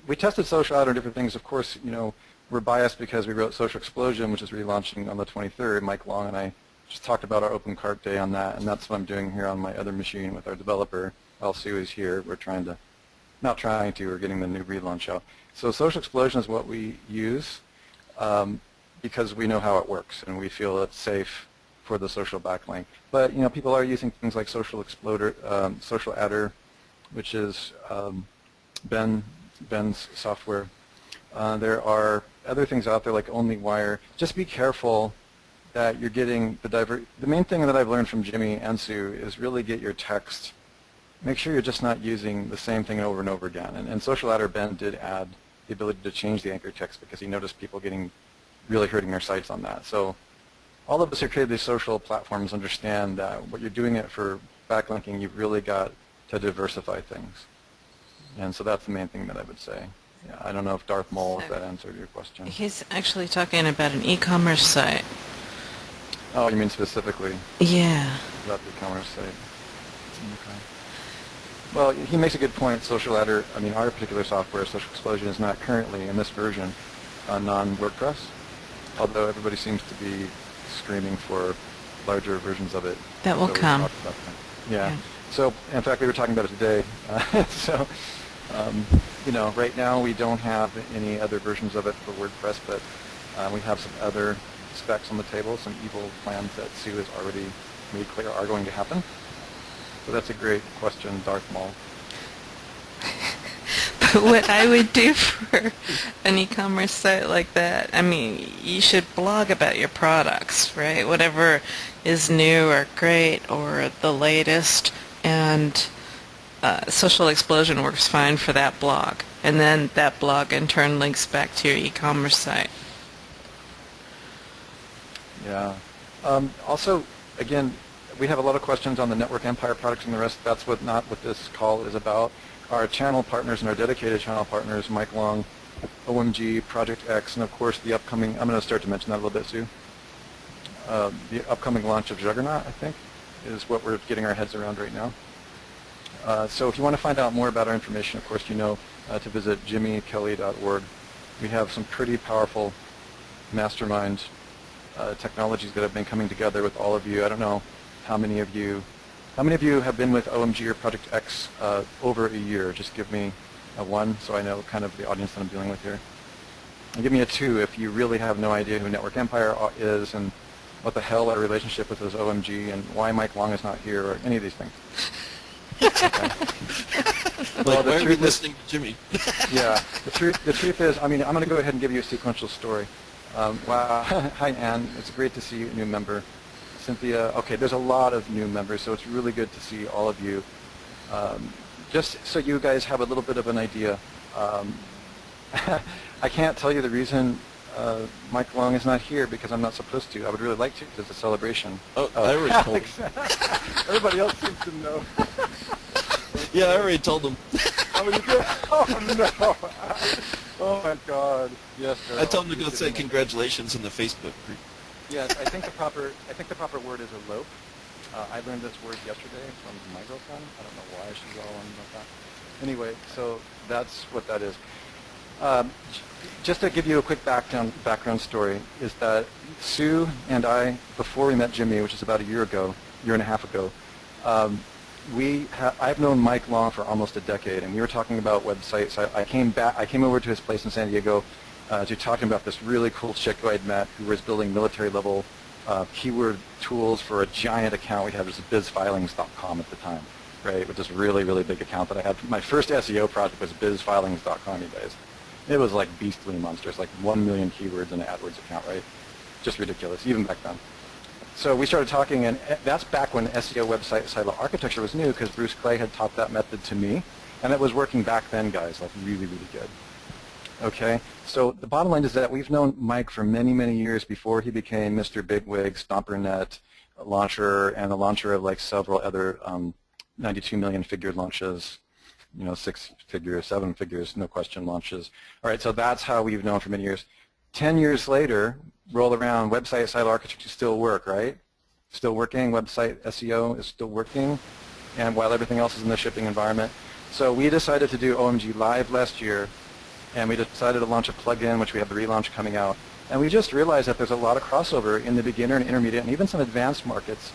we tested social adder and different things. Of course, you know, we're biased because we wrote Social Explosion, which is relaunching on the 23rd. Mike Long and I just talked about our open cart day on that, and that's what I'm doing here on my other machine with our developer. Sue is here. We're we're getting the new relaunch out. So Social Explosion is what we use because we know how it works, and we feel it's safe for the social backlink. But, you know, people are using things like Social Exploder, Social Adder, which is Ben's software. There are other things out there like OnlyWire. Just be careful that you're getting the main thing that I've learned from Jimmy and Sue is really get your text. Make sure you're just not using the same thing over and over again. And Social Adder Ben did add the ability to change the anchor text because he noticed people really hurting their sites on that. So all of us who create these social platforms understand that what you're doing it for backlinking, you've really got to diversify things. And so that's the main thing that I would say. Yeah, I don't know if Darth Mole, if that answered your question. He's actually talking about an e-commerce site. Oh, you mean specifically? Yeah. About the e-commerce site. Okay. Well, he makes a good point. Social Adder, I mean, our particular software, Social Explosion, is not currently in this version non-WordPress, although everybody seems to be screaming for larger versions of it. That will come. Yeah. So, in fact, we were talking about it today. So, you know, right now we don't have any other versions of it for WordPress, but we have some other specs on the table, some evil plans that Sue has already made clear are going to happen. So that's a great question, Darth Maul. But what I would do for an e-commerce site like that, I mean, you should blog about your products, right? Whatever is new or great or the latest, and Social Explosion works fine for that blog. And then that blog in turn links back to your e-commerce site. Yeah. Also, again, we have a lot of questions on the Network Empire products and the rest. That's not what this call is about. our channel partners and our dedicated channel partners, Mike Long, OMG, Project X, and of course the upcoming, I'm going to start to mention that a little bit, Sue. The upcoming launch of Juggernaut, I think, is what we're getting our heads around right now. So if you want to find out more about our information, of course, you know to visit jimmykelly.org. We have some pretty powerful mastermind technologies that have been coming together with all of you. I don't know how many of you have been with OMG or Project X over a year. Just give me a 1 so I know kind of the audience that I'm dealing with here. And give me a 2 if you really have no idea who Network Empire is and what the hell our relationship with is OMG and why Mike Long is not here or any of these things. Okay. Well, why are we listening to Jimmy? Yeah, the truth is, I mean, I'm going to go ahead and give you a sequential story. Wow. Hi, Ann. It's great to see a new member. Cynthia, okay, there's a lot of new members, so it's really good to see all of you. Just so you guys have a little bit of an idea, I can't tell you the reason Mike Long is not here because I'm not supposed to. I would really like to because it's a celebration. Oh, I already told him. Everybody else seems to know. Yeah, I already told him. Oh, you did? Oh, no. Oh, my God. Yes, girl. I told him to go say congratulations in the Facebook group. Yes, I think the proper word is elope. I learned this word yesterday from my girlfriend. I don't know why she's all on about that. Anyway, so that's what that is. Just to give you a quick background story, is that Sue and I, before we met Jimmy, which is about a year and a half ago, I've known Mike Long for almost a decade, and we were talking about websites. I came over to his place in San Diego to talking about this really cool chick who I'd met who was building military-level keyword tools for a giant account we had. It was bizfilings.com at the time, right? With this really, really big account that I had. My first SEO project was bizfilings.com, you guys. It was like beastly monsters, like 1 million keywords in an AdWords account, right? Just ridiculous, even back then. So we started talking, and that's back when SEO website silo architecture was new because Bruce Clay had taught that method to me, and it was working back then, guys, like really, really good. Okay, so the bottom line is that we've known Mike for many, many years before he became Mr. Bigwig, StomperNet, launcher, and the launcher of like several other 92 million figure launches, you know, 6 figures, 7 figures, no question launches. All right, so that's how we've known for many years. 10 years later, roll around, website silo architecture still work, right? Still working, website SEO is still working, and while everything else is in the shipping environment. So we decided to do OMG Live last year, and we decided to launch a plugin, which we have the relaunch coming out. And we just realized that there's a lot of crossover in the beginner and intermediate and even some advanced markets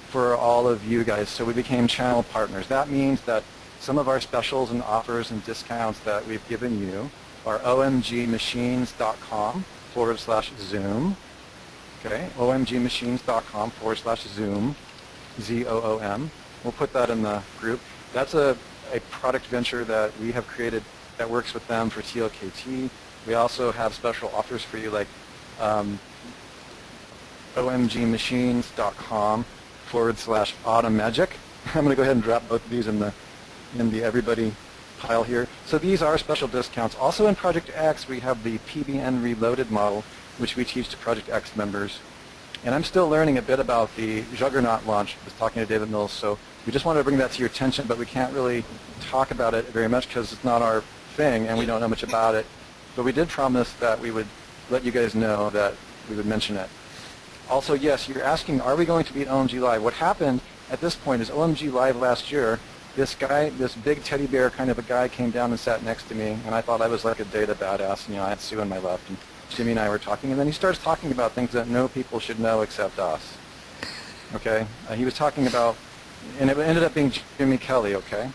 for all of you guys. So we became channel partners. That means that some of our specials and offers and discounts that we've given you are omgmachines.com/Zoom. Okay, omgmachines.com/Zoom, Z-O-O-M. We'll put that in the group. That's a product venture that we have created that works with them for TLKT. We also have special offers for you like omgmachines.com/automagic. I'm going to go ahead and drop both of these in the everybody pile here. So these are special discounts. Also in Project X, we have the PBN Reloaded model, which we teach to Project X members. And I'm still learning a bit about the Juggernaut launch. I was talking to David Mills, so we just wanted to bring that to your attention, but we can't really talk about it very much because it's not our thing and we don't know much about it. But we did promise that we would let you guys know that we would mention it. Also, yes, you're asking, are we going to be at OMG Live? What happened at this point is OMG Live last year, this guy, this big teddy bear kind of a guy came down and sat next to me, and I thought I was like a data badass, and, you know, I had Sue on my left, and Jimmy and I were talking, and then he starts talking about things that no people should know except us. Okay? He was talking about, and it ended up being Jimmy Kelly, okay?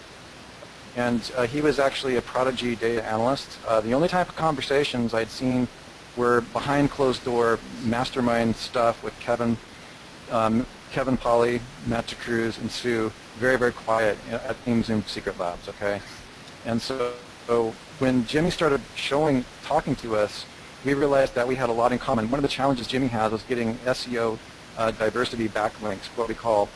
And he was actually a prodigy data analyst. The only type of conversations I'd seen were behind closed door mastermind stuff with Kevin Polly, Matt DeCruz, and Sue, very, very quiet at Zoom Secret Labs, okay? And so when Jimmy started talking to us, we realized that we had a lot in common. One of the challenges Jimmy has is getting SEO diversity backlinks, what we call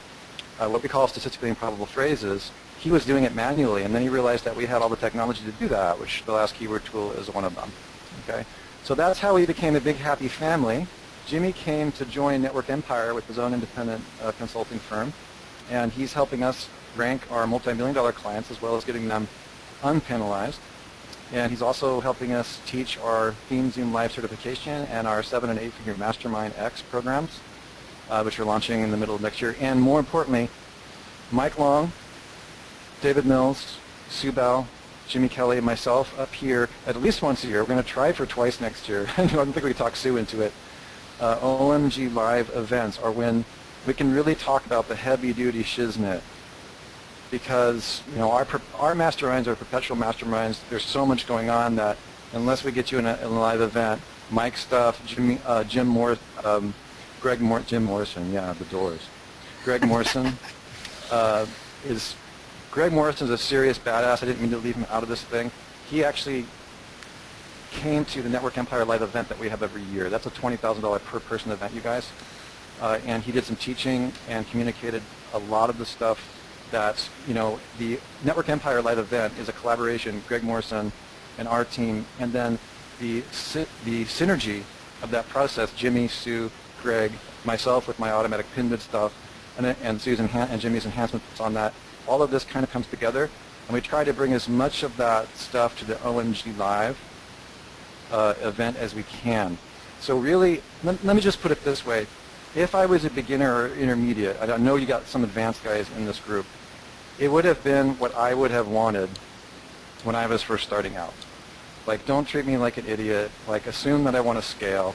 statistically improbable phrases. He was doing it manually, and then he realized that we had all the technology to do that, which the last keyword tool is one of them, okay? So that's how we became a big, happy family. Jimmy came to join Network Empire with his own independent consulting firm, and he's helping us rank our multi-million-dollar clients as well as getting them unpenalized. And he's also helping us teach our Theme Zoom Live certification and our 7- and 8-figure Mastermind X programs, which are launching in the middle of next year. And more importantly, Mike Long, David Mills, Sue Bell, Jimmy Kelly, and myself up here at least once a year. We're going to try for twice next year. I don't think we talk Sue into it. OMG Live events are when we can really talk about the heavy-duty shiznit, because our masterminds are perpetual masterminds. There's so much going on that unless we get you in a live event, Mike stuff, Jim Morrison, yeah, the Doors. Greg Morrison Greg Morrison's a serious badass. I didn't mean to leave him out of this thing. He actually came to the Network Empire Live event that we have every year. That's a $20,000 per person event, you guys. And he did some teaching and communicated a lot of the stuff that, the Network Empire Live event is a collaboration, Greg Morrison and our team, and then the synergy of that process, Jimmy, Sue, Greg, myself with my automatic pin bid stuff, and Sue's and Jimmy's enhancements on that. All of this kind of comes together, and we try to bring as much of that stuff to the OMG Live event as we can. So really, let me just put it this way. If I was a beginner or intermediate, I know you got some advanced guys in this group, it would have been what I would have wanted when I was first starting out. Like, don't treat me like an idiot. Like, assume that I want to scale.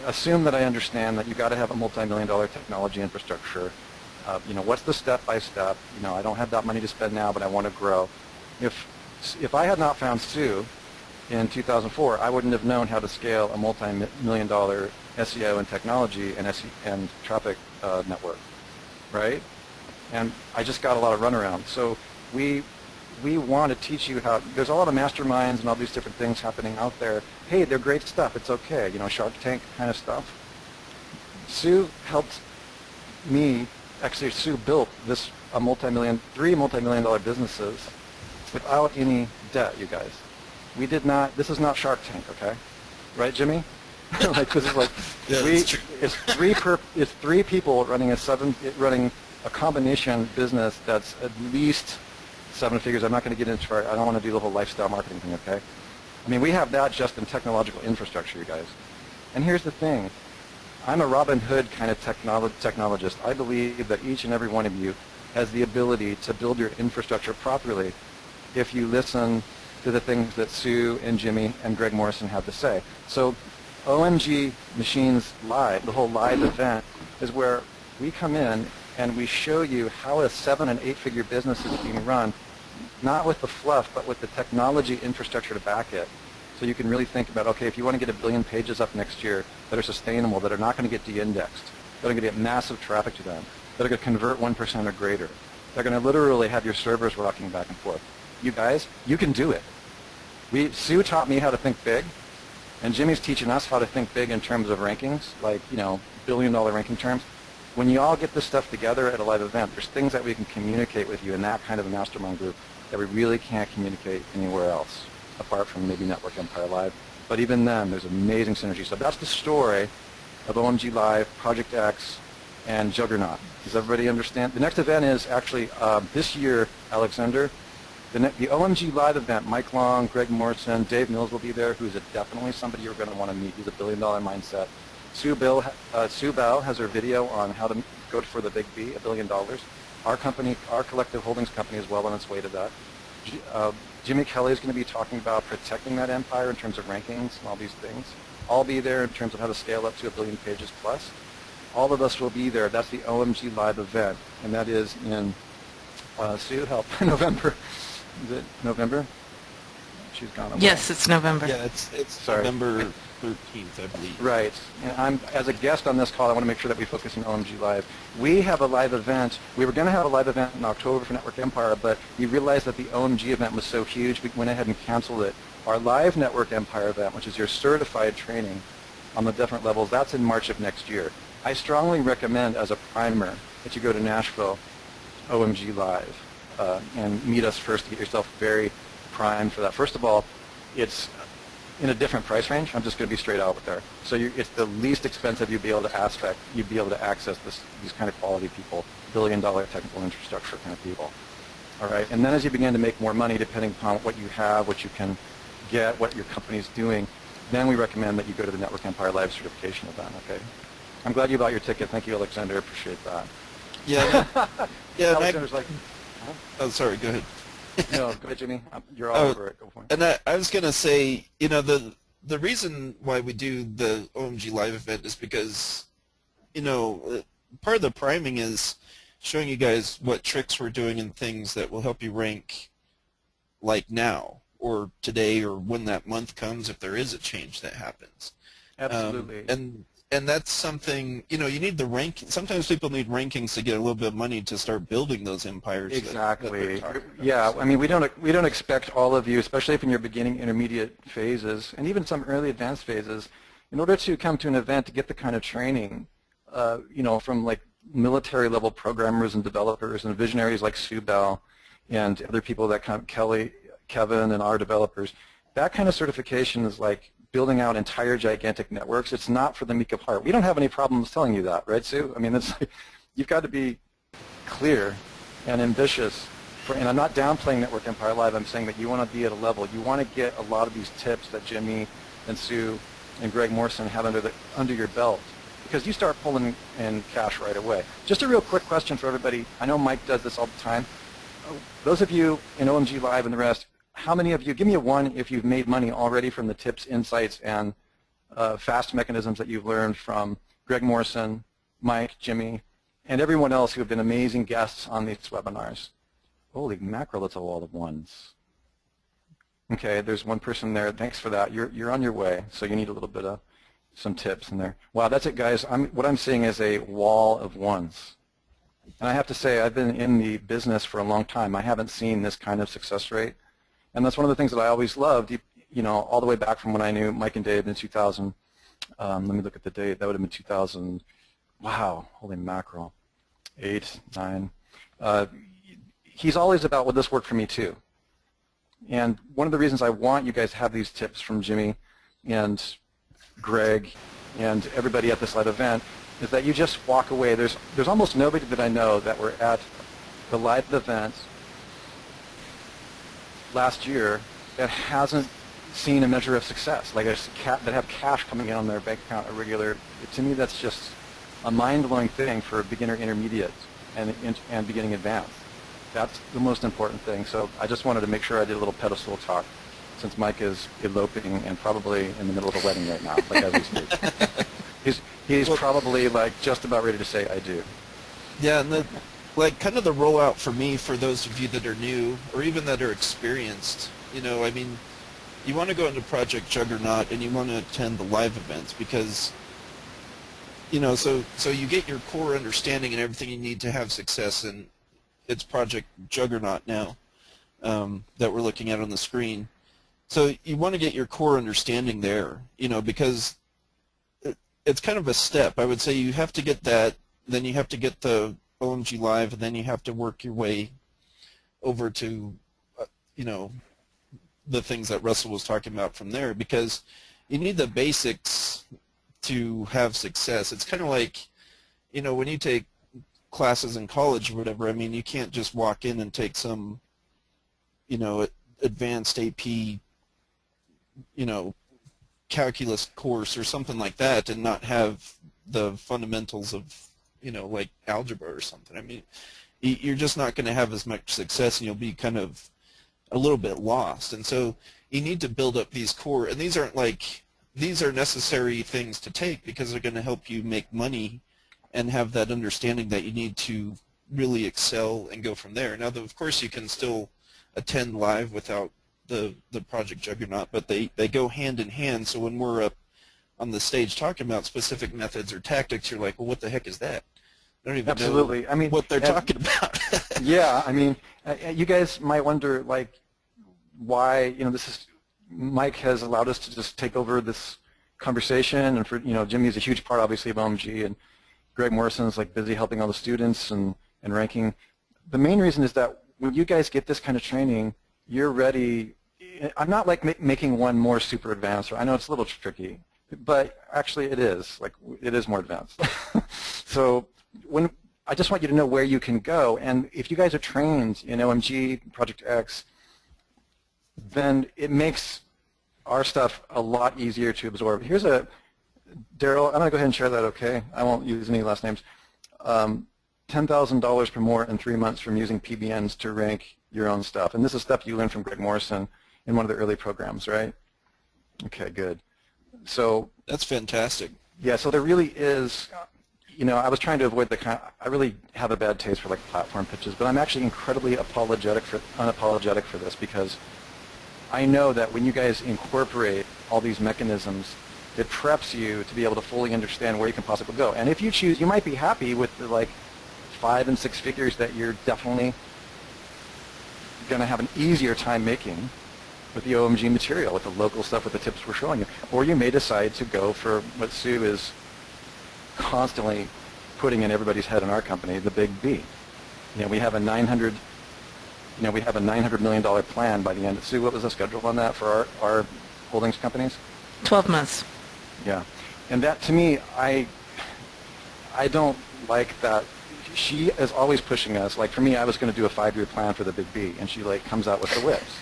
Assume that I understand that you got to have a multi-million-dollar technology infrastructure. What's the step-by-step? I don't have that money to spend now, but I want to grow. If I had not found Sue in 2004, I wouldn't have known how to scale a multi-million-dollar SEO and technology and traffic network, right? And I just got a lot of runaround. So we want to teach you how. There's a lot of masterminds and all these different things happening out there. Hey, they're great stuff. It's okay. Shark Tank kind of stuff. Sue helped me. Actually, Sue built three multi-million-dollar businesses without any debt, you guys. We did not. This is not Shark Tank, okay? Right, Jimmy? This is like it's three people running a combination business that's at least 7 figures. I'm not going to get into it. I don't want to do the whole lifestyle marketing thing, okay? I mean, we have that just in technological infrastructure, you guys. And here's the thing. I'm a Robin Hood kind of technologist. I believe that each and every one of you has the ability to build your infrastructure properly if you listen to the things that Sue and Jimmy and Greg Morrison have to say. So OMG Machines Live, the whole live event, is where we come in and we show you how a 7- and 8-figure business is being run, not with the fluff, but with the technology infrastructure to back it. So you can really think about, okay, if you want to get 1 billion pages up next year that are sustainable, that are not going to get de-indexed, that are going to get massive traffic to them, that are going to convert 1% or greater, they're going to literally have your servers rocking back and forth. You guys, you can do it. Sue taught me how to think big, and Jimmy's teaching us how to think big in terms of rankings, like, billion-dollar ranking terms. When you all get this stuff together at a live event, there's things that we can communicate with you in that kind of a mastermind group that we really can't communicate anywhere else, apart from maybe Network Empire Live. But even then, there's amazing synergy. So that's the story of OMG Live, Project X, and Juggernaut. Does everybody understand? The next event is actually this year, Alexander. The OMG Live event, Mike Long, Greg Morrison, Dave Mills will be there, who's definitely somebody you're going to want to meet. He's a billion-dollar mindset. Sue Bell has her video on how to go for the big B, $1 billion. Our company, our collective holdings company, is well on its way to that. Jimmy Kelly is going to be talking about protecting that empire in terms of rankings and all these things. I'll be there in terms of how to scale up to 1 billion pages plus. All of us will be there. That's the OMG Live event, and that is in, Sue, help, November. Is it November? She's gone away. Yes, it's November. Yeah, it's November 13th, I believe. Right. And as a guest on this call, I want to make sure that we focus on OMG Live. We have a live event. We were going to have a live event in October for Network Empire, but we realized that the OMG event was so huge, we went ahead and canceled it. Our live Network Empire event, which is your certified training on the different levels, that's in March of next year. I strongly recommend, as a primer, that you go to Nashville, OMG Live, and meet us first to get yourself very primed for that. First of all, it's in a different price range. I'm just going to be straight out with there. So it's the least expensive you'd be able to access these kind of quality people, billion-dollar technical infrastructure kind of people. all right? And then as you begin to make more money, depending upon what you have, what you can get, what your company's doing, then we recommend that you go to the Network Empire Live certification event, okay? I'm glad you bought your ticket. Thank you, Alexander. I appreciate that. Yeah. Yeah. Alexander's like, huh? Oh, sorry. Go ahead. No, go ahead, Jimmy. You're all over it. Go for it. And I was going to say, you know, the reason why we do the OMG Live event is because, you know, part of the priming is showing you guys what tricks we're doing and things that will help you rank like now or today or when that month comes if there is a change that happens. Absolutely. And that's something, you know, you need the ranking. Sometimes people need rankings to get a little bit of money to start building those empires. Exactly. Yeah, I mean, we don't expect all of you, especially if in your beginning, intermediate phases, and even some early advanced phases, in order to come to an event to get the kind of training, you know, from like military level programmers and developers and visionaries like Sue Bell and other people that come, Kevin and our developers, that kind of certification is like building out entire gigantic networks. It's not for the meek of heart. We don't have any problems telling you that, right, Sue? I mean, it's like, you've got to be clear and ambitious. And I'm not downplaying Network Empire Live. I'm saying that you want to be at a level. You want to get a lot of these tips that Jimmy and Sue and Greg Morrison have under your belt, because you start pulling in cash right away. Just a real quick question for everybody. I know Mike does this all the time. Those of you in OMG Live and the rest, how many of you, give me a 1 if you've made money already from the tips, insights, and fast mechanisms that you've learned from Greg Morrison, Mike, Jimmy, and everyone else who have been amazing guests on these webinars. Holy mackerel, that's a wall of 1s. Okay, there's one person there. Thanks for that. You're on your way, so you need a little bit of some tips in there. Wow, that's it, guys. What I'm seeing is a wall of 1s. And I have to say, I've been in the business for a long time. I haven't seen this kind of success rate. And that's one of the things that I always loved, you know, all the way back from when I knew Mike and Dave in 2000. Let me look at the date. That would have been 2000. Wow, holy mackerel. 8, 9. He's always about, will this work for me too? And one of the reasons I want you guys to have these tips from Jimmy and Greg and everybody at this live event is that you just walk away. There's almost nobody that I know that were at the live event last year that hasn't seen a measure of success, like that have cash coming in on their bank account a regular. To me, that's just a mind-blowing thing for beginner intermediate and beginning advanced. That's the most important thing. So I just wanted to make sure I did a little pedestal talk, since Mike is eloping and probably in the middle of a wedding right now, like as we speak. He's probably like just about ready to say I do. Yeah, and like kind of the rollout for me, for those of you that are new or even that are experienced, you know, I mean, you want to go into Project Juggernaut and you want to attend the live events because, you know, so you get your core understanding and everything you need to have success, and it's Project Juggernaut now that we're looking at on the screen. So you want to get your core understanding there, you know, because it's kind of a step. I would say you have to get that, then you have to get the OMG Live, and then you have to work your way over to, you know, the things that Russell was talking about from there, because you need the basics to have success. It's kind of like, you know, when you take classes in college or whatever, I mean, you can't just walk in and take some, you know, advanced AP, you know, calculus course or something like that and not have the fundamentals of, you know, like algebra or something. I mean, you're just not going to have as much success, and you'll be kind of a little bit lost. And so you need to build up these core, and these aren't like, these are necessary things to take because they're going to help you make money and have that understanding that you need to really excel and go from there. Now, of course, you can still attend live without the Project Juggernaut, but they go hand in hand. So when we're up on the stage talking about specific methods or tactics, you're like, well, what the heck is that? I don't even know I mean, what they're talking about. Yeah, I mean, you guys might wonder, like, why, you know, Mike has allowed us to just take over this conversation, and for, you know, Jimmy is a huge part, obviously, of OMG, and Greg Morrison is, like, busy helping all the students and ranking. The main reason is that when you guys get this kind of training, you're ready. I'm not, like, making one more super advanced, or I know it's a little tricky, but actually it is. Like, it is more advanced. So when I just want you to know where you can go. And if you guys are trained in OMG, Project X, then it makes our stuff a lot easier to absorb. Here's a, Daryl, I'm going to go ahead and share that, okay? I won't use any last names. $10,000 per more in 3 months from using PBNs to rank your own stuff. And this is stuff you learned from Greg Morrison in one of the early programs, right? Okay, good. So that's fantastic. Yeah, so there really is, I was trying to avoid I really have a bad taste for like platform pitches, but I'm actually incredibly unapologetic for this, because I know that when you guys incorporate all these mechanisms, it preps you to be able to fully understand where you can possibly go. And if you choose, you might be happy with the 5 and 6 figures that you're definitely going to have an easier time making with the OMG material, with the local stuff, with the tips we're showing you. Or you may decide to go for what Sue is constantly putting in everybody's head in our company, the big B. We have a $900 million plan by the end. Sue, what was the schedule on that for our holdings companies? 12 months. Yeah, and that to me, I don't like that. She is always pushing us. Like for me, I was going to do a 5-year plan for the big B, and she comes out with the whips.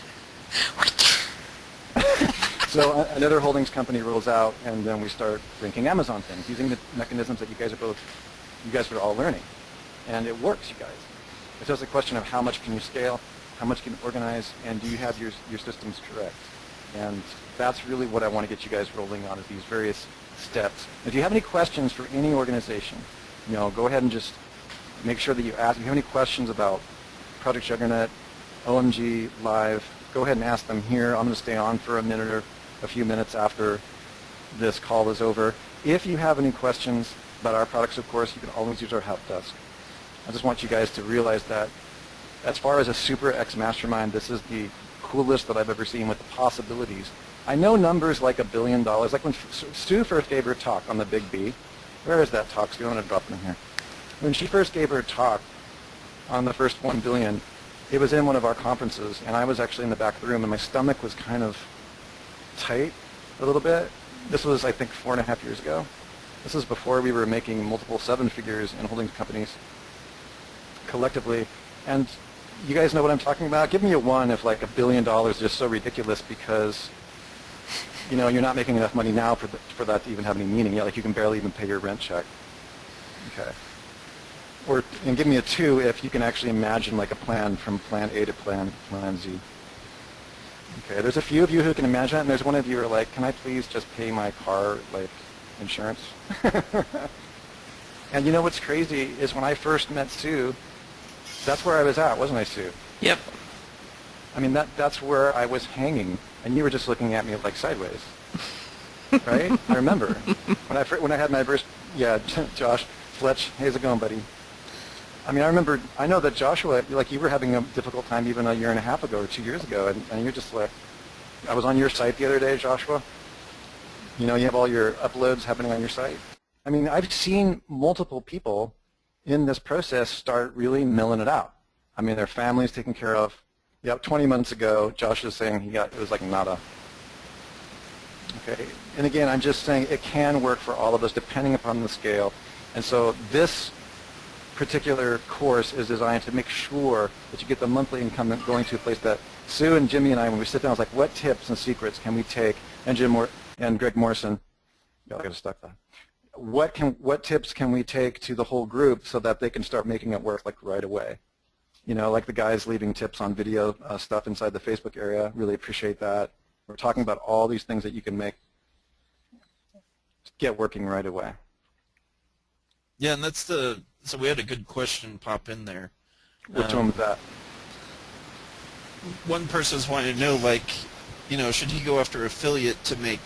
So another holdings company rolls out, and then we start ranking Amazon things using the mechanisms that you guys are all learning, and it works, you guys. It's just a question of how much can you scale, how much can you organize, and do you have your systems correct? And that's really what I want to get you guys rolling on, is these various steps. If you have any questions for any organization, go ahead and just make sure that you ask. If you have any questions about Project Juggernaut, OMG Live, go ahead and ask them here. I'm going to stay on for a minute or a few minutes after this call is over. If you have any questions about our products, of course, you can always use our help desk. I just want you guys to realize that as far as a Super X Mastermind, this is the coolest that I've ever seen with the possibilities. I know numbers like $1 billion. Like when Sue first gave her talk on the Big B. Where is that talk? Sue, I'm going to drop it in here. When she first gave her talk on the first 1 billion, it was in one of our conferences, and I was actually in the back of the room, and my stomach was kind of tight a little bit. This was, I think, 4.5 years ago. This is before we were making multiple 7 figures in holdings companies collectively. And you guys know what I'm talking about? Give me a 1 if $1 billion is just so ridiculous, because you're not making enough money now for that to even have any meaning. Yeah, you can barely even pay your rent check. Okay. And give me a 2 if you can actually imagine a plan from plan A to plan Z. Okay, there's a few of you who can imagine that, and there's one of you who are like, can I please just pay my car insurance? And you know what's crazy is when I first met Sue, that's where I was at, wasn't I, Sue? Yep. I mean, that's where I was hanging, and you were just looking at me sideways, right? I remember when I had my first, yeah, Josh Fletch, how's it going, buddy? I mean, I know that Joshua, you were having a difficult time even a year and a half ago or 2 years ago, and you're just I was on your site the other day, Joshua. You have all your uploads happening on your site. I mean, I've seen multiple people in this process start really milling it out. I mean, their family's taken care of. Yep, 20 months ago, Josh was saying it was nada. Okay, and again, I'm just saying it can work for all of us depending upon the scale. And so this particular course is designed to make sure that you get the monthly income going to a place that Sue and Jimmy and I, when we sit down, it's what tips and secrets can we take, and Greg Morrison, I got to stuck that. What tips can we take to the whole group so that they can start making it work right away? Like the guys leaving tips on video stuff inside the Facebook area. Really appreciate that. We're talking about all these things that you can get working right away. Yeah, and so we had a good question pop in there. Which one was that? One person's wanting to know, should he go after affiliate to make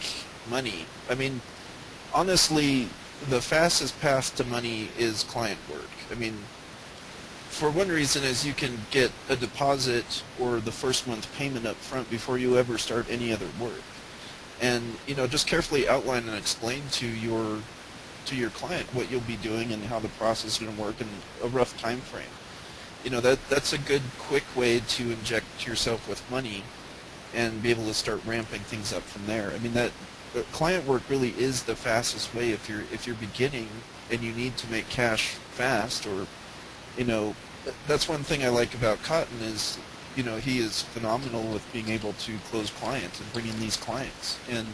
money? I mean, honestly, the fastest path to money is client work. I mean, for one reason is you can get a deposit or the first month payment up front before you ever start any other work. And, just carefully outline and explain to your client what you'll be doing and how the process is going to work in a rough time frame. That's a good, quick way to inject yourself with money and be able to start ramping things up from there. I mean, that client work really is the fastest way if you're beginning and you need to make cash fast, or you know, that's one thing I like about Cotton is, you know, he is phenomenal with being able to close clients and bring in these clients. And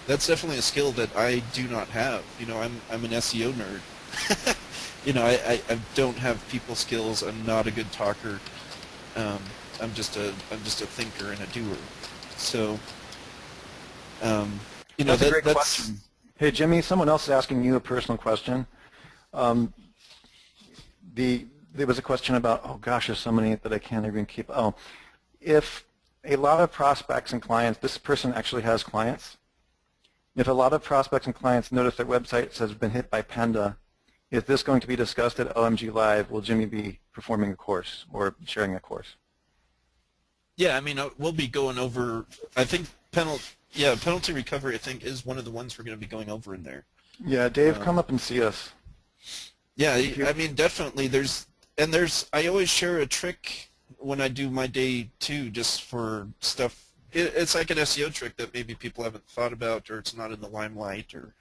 that's definitely a skill that I do not have. You know, I'm an SEO nerd. You know, I don't have people skills. I'm not a good talker. Um, I'm just a thinker and a doer. So, you know, That's a great that's question. Hey, Jimmy, someone else is asking you a personal question. Um, there was a question about, oh gosh, there's so many that I can't even keep. Oh, if a lot of prospects and clients, this person actually has clients. If a lot of prospects and clients notice their websites has been hit by Panda, is this going to be discussed at OMG Live? Will Jimmy be performing a course or sharing a course? yeah. I mean, we'll be going over. I think penalty recovery. I think is one of the ones we're going to be going over in there. Yeah, Dave, Um, come up and see us. Yeah, I mean, definitely. I always share a trick when I do my day too, just for stuff. It's like an SEO trick that maybe people haven't thought about, or it's not in the limelight, or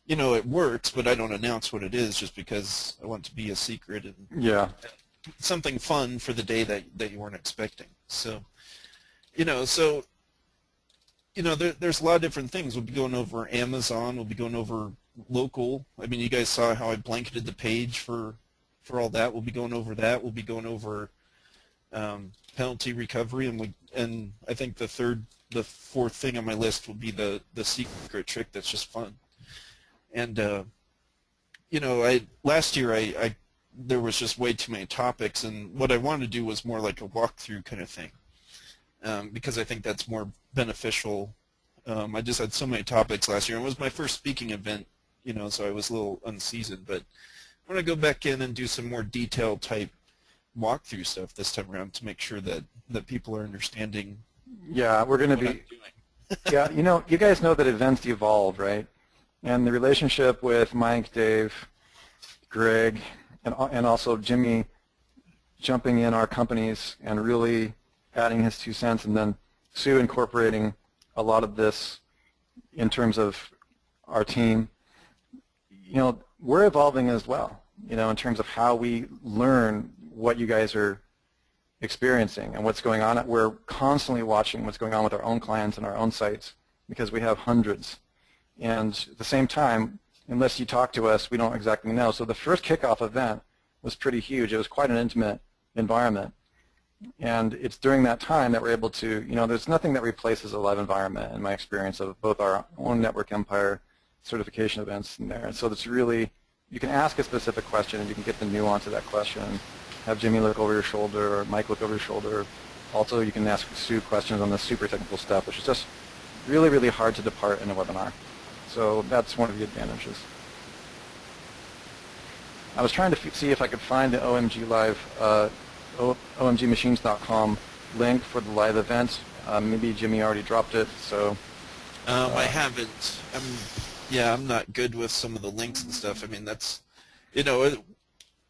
you know, it works, but I don't announce what it is just because I want it to be a secret and Yeah. something fun for the day that you weren't expecting. So, you know, there's a lot of different things. We'll be going over Amazon. We'll be going over local. I mean, you guys saw how I blanketed the page for all that. We'll be going over that. We'll be going over penalty recovery, and I think the fourth thing on my list will be the secret trick that's just fun. And you know, last year I there was just way too many topics, and what I wanted to do was more like a walkthrough kind of thing. Because I think that's more beneficial. I just had so many topics last year. It was my first speaking event, you know, so I was a little unseasoned. But I want to go back in and do some more detailed type walkthrough stuff this time around to make sure that people are understanding Yeah, we're going to what I'm be, doing. yeah, you know, you guys know that events evolve, right? And the relationship with Mike, Dave, Greg, and also Jimmy jumping in our companies and really adding his 2 cents, and then Sue incorporating a lot of this in terms of our team. You know, we're evolving as well, you know, in terms of how we learn what you guys are experiencing and what's going on. We're constantly watching what's going on with our own clients and our own sites because we have hundreds. And at the same time, unless you talk to us, we don't exactly know. So the first kickoff event was pretty huge. It was quite an intimate environment. And it's during that time that we're able to, you know, there's nothing that replaces a live environment in my experience of both our own Network Empire certification events in there. And so it's really, you can ask a specific question and you can get the nuance of that question. Have Jimmy look over your shoulder or Mike look over your shoulder. Also, you can ask Sue questions on the super technical stuff, which is just really, really hard to depart in a webinar. So that's one of the advantages. I was trying to see if I could find the OMG Live, omgmachines.com link for the live event. Maybe Jimmy already dropped it, so. I haven't. I'm not good with some of the links and stuff. I mean, that's, you know,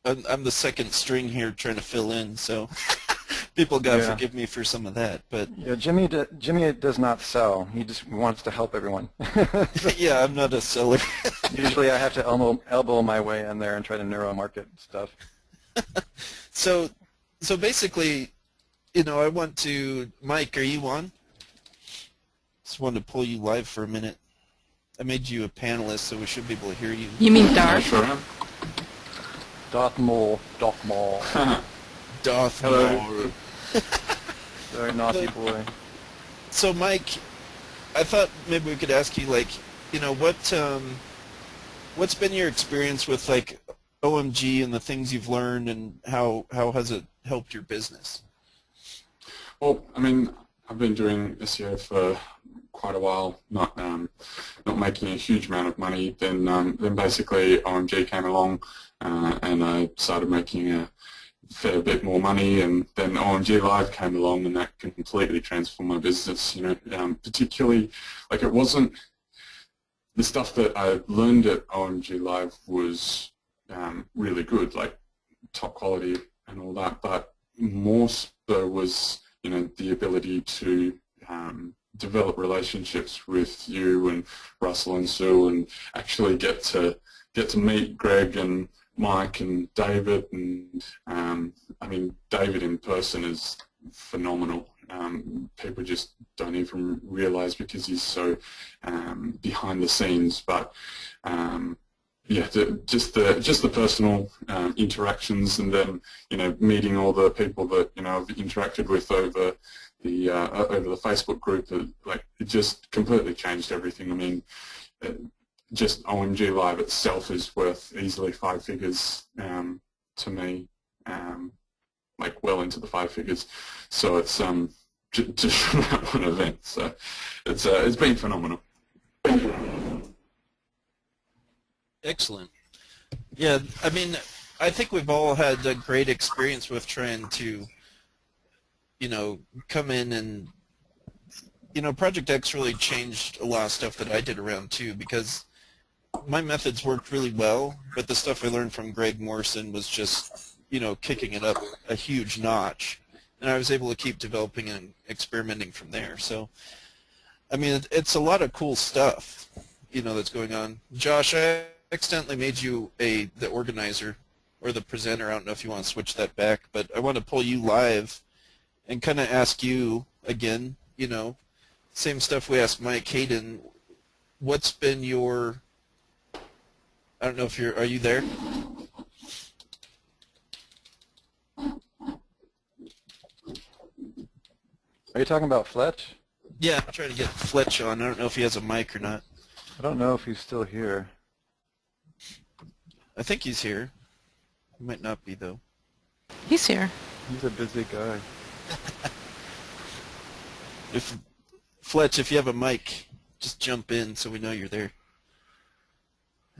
I'm the second string here trying to fill in, so people got to forgive me for some of that. But yeah, Jimmy does not sell. He just wants to help everyone. yeah, I'm not a seller. Usually I have to elbow my way in there and try to neuromarket stuff. So basically, you know, I want to, Mike, are you on? Just wanted to pull you live for a minute. I made you a panelist, so we should be able to hear you. You mean Darth? Sure. Doth Maul. Doth Hello. Maul. Very naughty boy. So Mike, I thought maybe we could ask you, like, you know, what's been your experience with like OMG and the things you've learned, and how has it helped your business? Well, I mean, I've been doing SEO for quite a while, not making a huge amount of money. Then basically OMG came along, and I started making a fair bit more money, and then OMG Live came along, and that completely transformed my business. You know, particularly, like, it wasn't the stuff that I learned at OMG Live was really good, like top quality and all that, but more so was, you know, the ability to develop relationships with you and Russell and Sue, and actually get to meet Greg and Mike and David, and I mean, David in person is phenomenal. People just don't even realize because he's so behind the scenes, but yeah, just the personal interactions, and then meeting all the people that I've interacted with over the Facebook group, like it just completely changed everything. I mean, just OMG Live itself is worth easily 5 figures to me, like well into the 5 figures. So it's just from that one event. So it's been phenomenal. Excellent. Yeah, I mean, I think we've all had a great experience with trying to, come in and, Project X really changed a lot of stuff that I did around too, because my methods worked really well, but the stuff I learned from Greg Morrison was just, kicking it up a huge notch, and I was able to keep developing and experimenting from there. So, I mean, it's a lot of cool stuff, that's going on. Josh, I accidentally made you the organizer or the presenter. I don't know if you want to switch that back, but I want to pull you live and kind of ask you again, same stuff we asked Mike Hayden. What's been your, I don't know if are you there? Are you talking about Fletch? Yeah, I'm trying to get Fletch on. I don't know if he has a mic or not. I don't know if he's still here. I think he's here. He might not be, though. He's here. He's a busy guy. Fletch, if you have a mic, just jump in so we know you're there.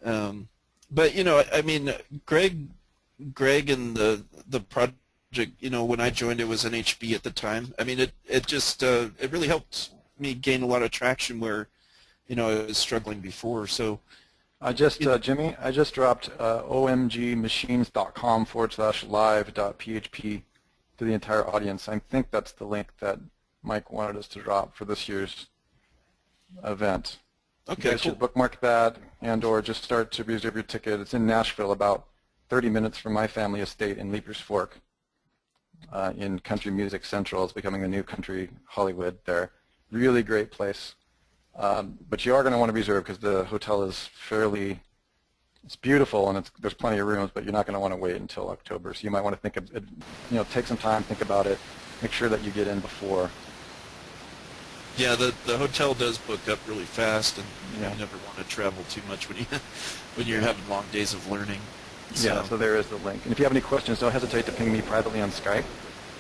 But I mean, Greg and the project, when I joined, it was NHB at the time. I mean, it just it really helped me gain a lot of traction where, I was struggling before. So, Jimmy, I just dropped omgmachines.com/live.php to the entire audience. I think that's the link that Mike wanted us to drop for this year's event. Okay, you guys should bookmark that and/or just start to reserve your ticket. It's in Nashville, about 30 minutes from my family estate in Leapers Fork, in Country Music Central. It's becoming the new Country Hollywood there. Really great place. But you are going to want to reserve because the hotel is it's beautiful and there's plenty of rooms, but you're not going to want to wait until October. So you might want to think of it, take some time, think about it, make sure that you get in before. Yeah, the hotel does book up really fast, and you never want to travel too much when you're having long days of learning. Yeah, so there is the link. And if you have any questions, don't hesitate to ping me privately on Skype,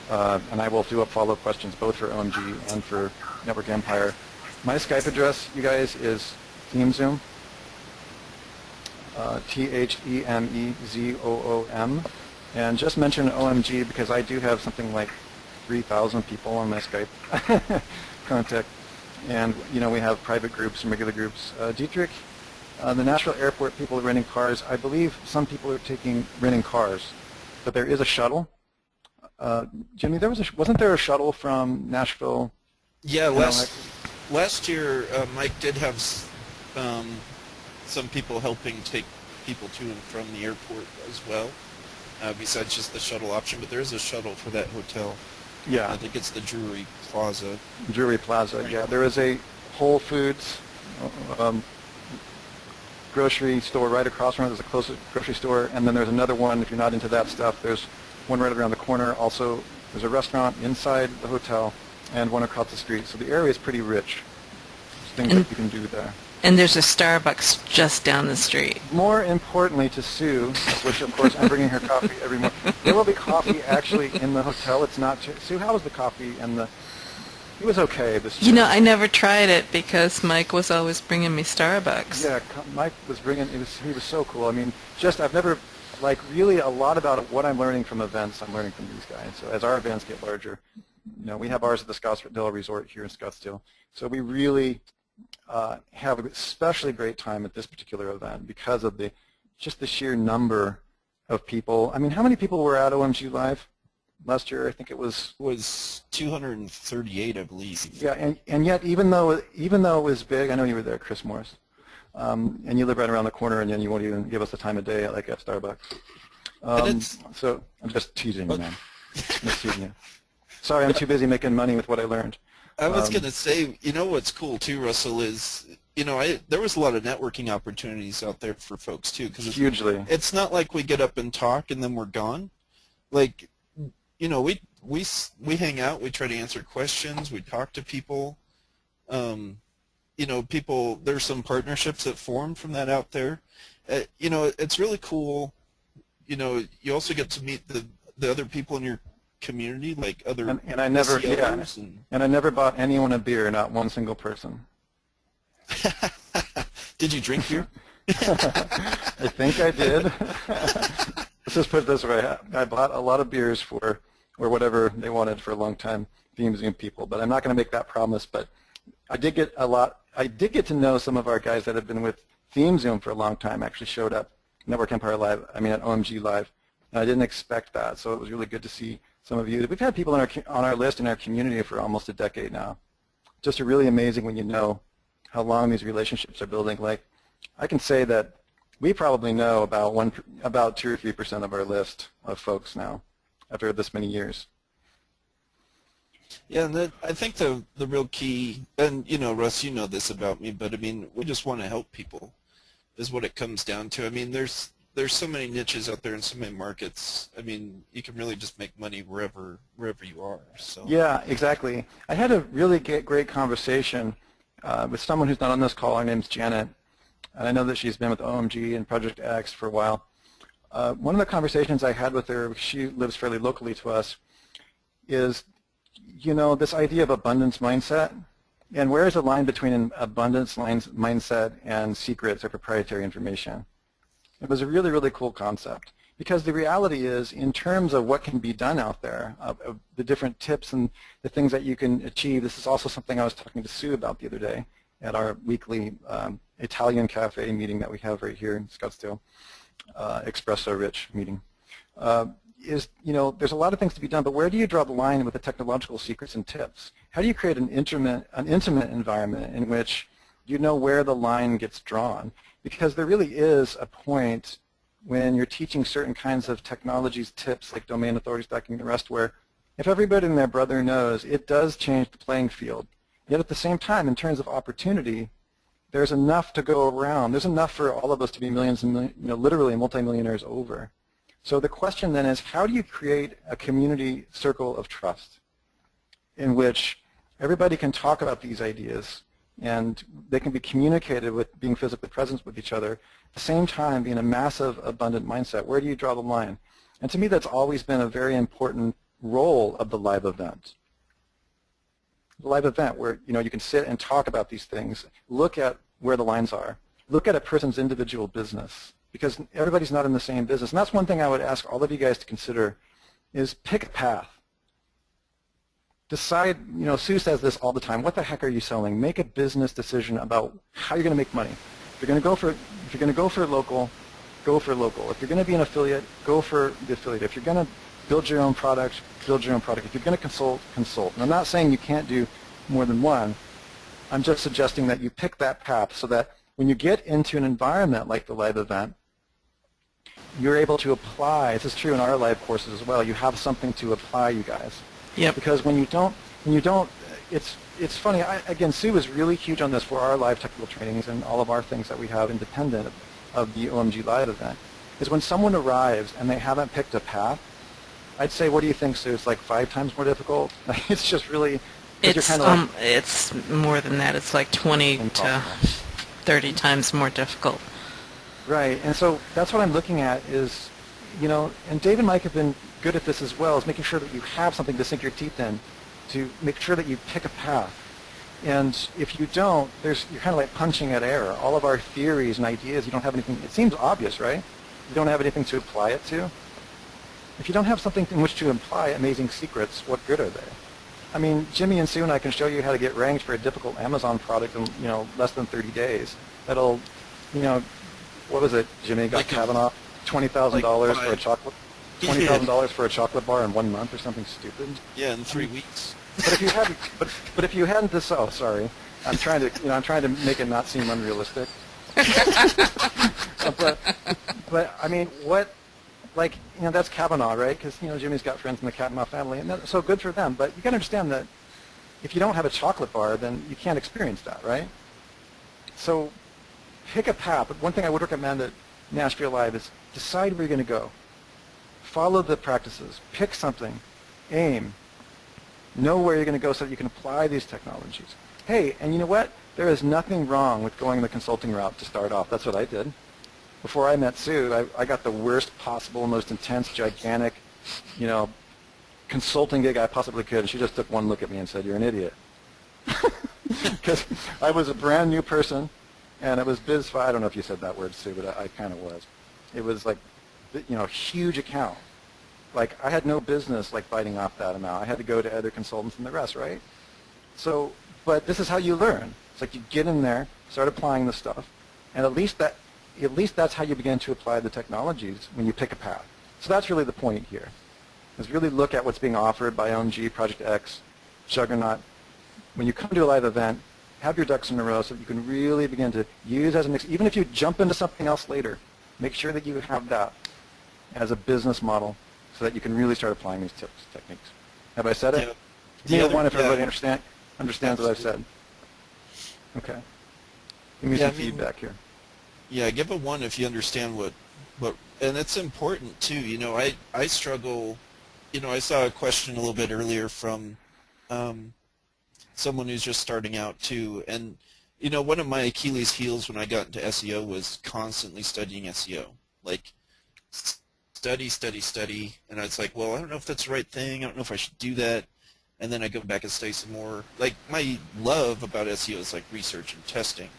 and I will do up follow-up questions both for OMG and for Network Empire. My Skype address, you guys, is ThemeZoom, ThemeZoom, and just mention OMG because I do have something like 3,000 people on my Skype contact, and we have private groups and regular groups. Dietrich, the Nashville airport, people are renting cars. I believe some people are renting cars, but there is a shuttle. Jimmy, wasn't there a shuttle from Nashville? Yeah, last year Mike did have some people helping take people to and from the airport as well, besides just the shuttle option. But there is a shuttle for that hotel. Yeah. I think it's the Drury Plaza. Drury Plaza, yeah. There is a Whole Foods grocery store right across from it. There's a close grocery store, and then there's another one, if you're not into that stuff, there's one right around the corner. Also, there's a restaurant inside the hotel and one across the street. So the area is pretty rich. There's things that you can do there. And there's a Starbucks just down the street. More importantly to Sue, which of course I'm bringing her coffee every morning, there will be coffee actually in the hotel. It's not, Sue, how was the coffee and it was okay this year. I never tried it because Mike was always bringing me Starbucks. Yeah, Mike was bringing, he was so cool. I mean, I've never, really a lot about what I'm learning from events, I'm learning from these guys. So as our events get larger, we have ours at the Scottsdale Resort here in Scottsdale. So we really have an especially great time at this particular event because of just the sheer number of people. I mean, how many people were at OMG Live last year? I think it was 238, I believe. Yeah, and yet even though it was big, I know you were there, Chris Morris. and you live right around the corner, and then you won't even give us the time of day like at Starbucks. So I'm just teasing you, man. Just teasing you. Sorry, I'm too busy making money with what I learned. I was going to say, you know what's cool too, Russell, is, you know, there was a lot of networking opportunities out there for folks too. Cause Hugely. It's not like we get up and talk and then we're gone. Like, you know, we hang out, we try to answer questions, we talk to people. You know, there's some partnerships that form from that out there. You know, it's really cool. You know, you also get to meet the other people in your community, like other and I never and I never bought anyone a beer, not one single person. Did you drink beer? I think I did. Let's just put it this way: I bought a lot of beers for or whatever they wanted for a long time, the museum people. But I'm not going to make that promise. But I did get a lot. I did get to know some of our guys that have been with Theme Zoom for a long time. Actually showed up Network Empire Live. I mean at OMG Live. And I didn't expect that, so it was really good to see some of you. We've had people on our list in our community for almost a decade now. Just really amazing when you know how long these relationships are building. Like, I can say that we probably know about 2 or 3% of our list of folks now after this many years. Yeah, and I think the real key, and you know, Russ, you know this about me, but I mean, we just want to help people, is what it comes down to. I mean, there's so many niches out there and so many markets. I mean, you can really just make money wherever you are. So. Yeah, exactly. I had a really great conversation with someone who's not on this call. Her name's Janet, and I know that she's been with OMG and Project X for a while. One of the conversations I had with her, she lives fairly locally to us, is, you know, this idea of abundance mindset, and where is the line between an abundance mindset and secrets or proprietary information? It was a really, really cool concept, because the reality is, in terms of what can be done out there, the different tips and the things that you can achieve, this is also something I was talking to Sue about the other day at our weekly Italian cafe meeting that we have right here in Scottsdale, Espresso Rich meeting. Is, you know, there's a lot of things to be done, but where do you draw the line with the technological secrets and tips? How do you create an intimate environment in which you know where the line gets drawn? Because there really is a point when you're teaching certain kinds of technologies, tips like domain authority stacking and the rest, where if everybody and their brother knows, it does change the playing field. Yet at the same time, in terms of opportunity, there's enough to go around. There's enough for all of us to be millions and you know, literally multimillionaires over. So the question then is, how do you create a community circle of trust in which everybody can talk about these ideas and they can be communicated with being physically present with each other, at the same time being a massive, abundant mindset? Where do you draw the line? And to me, that's always been a very important role of the live event. The live event where, you know, you can sit and talk about these things, look at where the lines are, look at a person's individual business, because everybody's not in the same business. And that's one thing I would ask all of you guys to consider, is pick a path. Decide, you know, Sue says this all the time, what the heck are you selling? Make a business decision about how you're going to make money. If you're going to go for local, go for local. If you're going to be an affiliate, go for the affiliate. If you're going to build your own product, build your own product. If you're going to consult, consult. And I'm not saying you can't do more than one. I'm just suggesting that you pick that path so that when you get into an environment like the live event, you're able to apply. This is true in our live courses as well. You have something to apply, you guys. Yep. Because when you don't, it's funny. Again, Sue is really huge on this for our live technical trainings and all of our things that we have independent of the OMG Live event. Is when someone arrives and they haven't picked a path, I'd say, what do you think, Sue? It's like 5 times more difficult. It's just really. It's it's more than that. It's like 20 to 30 times more difficult. Right, and so that's what I'm looking at is, you know, and Dave and Mike have been good at this as well, is making sure that you have something to sink your teeth in, to make sure that you pick a path. And if you don't, you're kind of like punching at air. All of our theories and ideas, you don't have anything. It seems obvious, right? You don't have anything to apply it to. If you don't have something in which to apply amazing secrets, what good are they? I mean, Jimmy and Sue and I can show you how to get ranked for a difficult Amazon product in, you know, less than 30 days. That'll, you know, what was it, Jimmy? Got Kavanaugh $20,000 for a chocolate, $20,000 for a chocolate bar in 1 month or something stupid. Yeah, in 3 weeks. But if you hadn't, but if you hadn't this, oh, sorry, I'm trying to make it not seem unrealistic. but I mean, what, like, that's Kavanaugh, right? Because, Jimmy's got friends in the Kavanaugh family, and that's so good for them. But you got to understand that if you don't have a chocolate bar, then you can't experience that, right? So pick a path. But one thing I would recommend at Nashville Live is decide where you're going to go. Follow the practices. Pick something. Aim. Know where you're going to go so that you can apply these technologies. Hey, and you know what? There is nothing wrong with going the consulting route to start off. That's what I did. Before I met Sue, I got the worst possible, most intense, gigantic, consulting gig I possibly could, and she just took one look at me and said, "You're an idiot." Because I was a brand new person, and it was I don't know if you said that word, Sue, but I kind of was. It was like, huge account. Like, I had no business, biting off that amount. I had to go to other consultants and the rest, right? So, but this is how you learn. It's like you get in there, start applying the stuff, and at least that's how you begin to apply the technologies when you pick a path. So that's really the point here, is really look at what's being offered by OMG, Project X, Juggernaut. When you come to a live event, have your ducks in a row so that you can really begin to use as even if you jump into something else later, make sure that you have that as a business model so that you can really start applying these techniques. Have I said it? Give me a one if everybody understands what I've said. Okay. Give me some feedback here. Yeah, give a 1 if you understand what, and it's important too. I struggle. I saw a question a little bit earlier from someone who's just starting out too, and one of my Achilles heels when I got into SEO was constantly studying SEO, study, and I was like, well, I don't know if that's the right thing. I don't know if I should do that. And then I go back and study some more. My love about SEO is research and testing.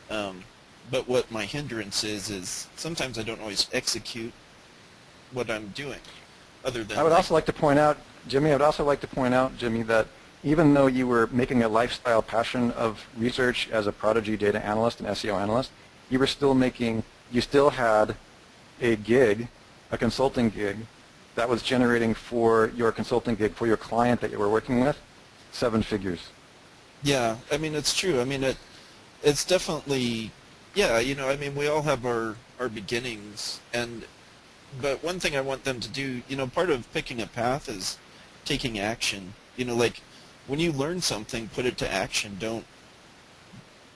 But what my hindrance is sometimes I don't always execute what I'm doing. Other than I would also like to point out, Jimmy, that even though you were making a lifestyle passion of research as a prodigy data analyst and SEO analyst, you still had a gig, a consulting gig, that was generating for your consulting gig, for your client that you were working with, 7 figures. Yeah, it's true. It's definitely, we all have our beginnings, but one thing I want them to do, part of picking a path is taking action. When you learn something, put it to action. Don't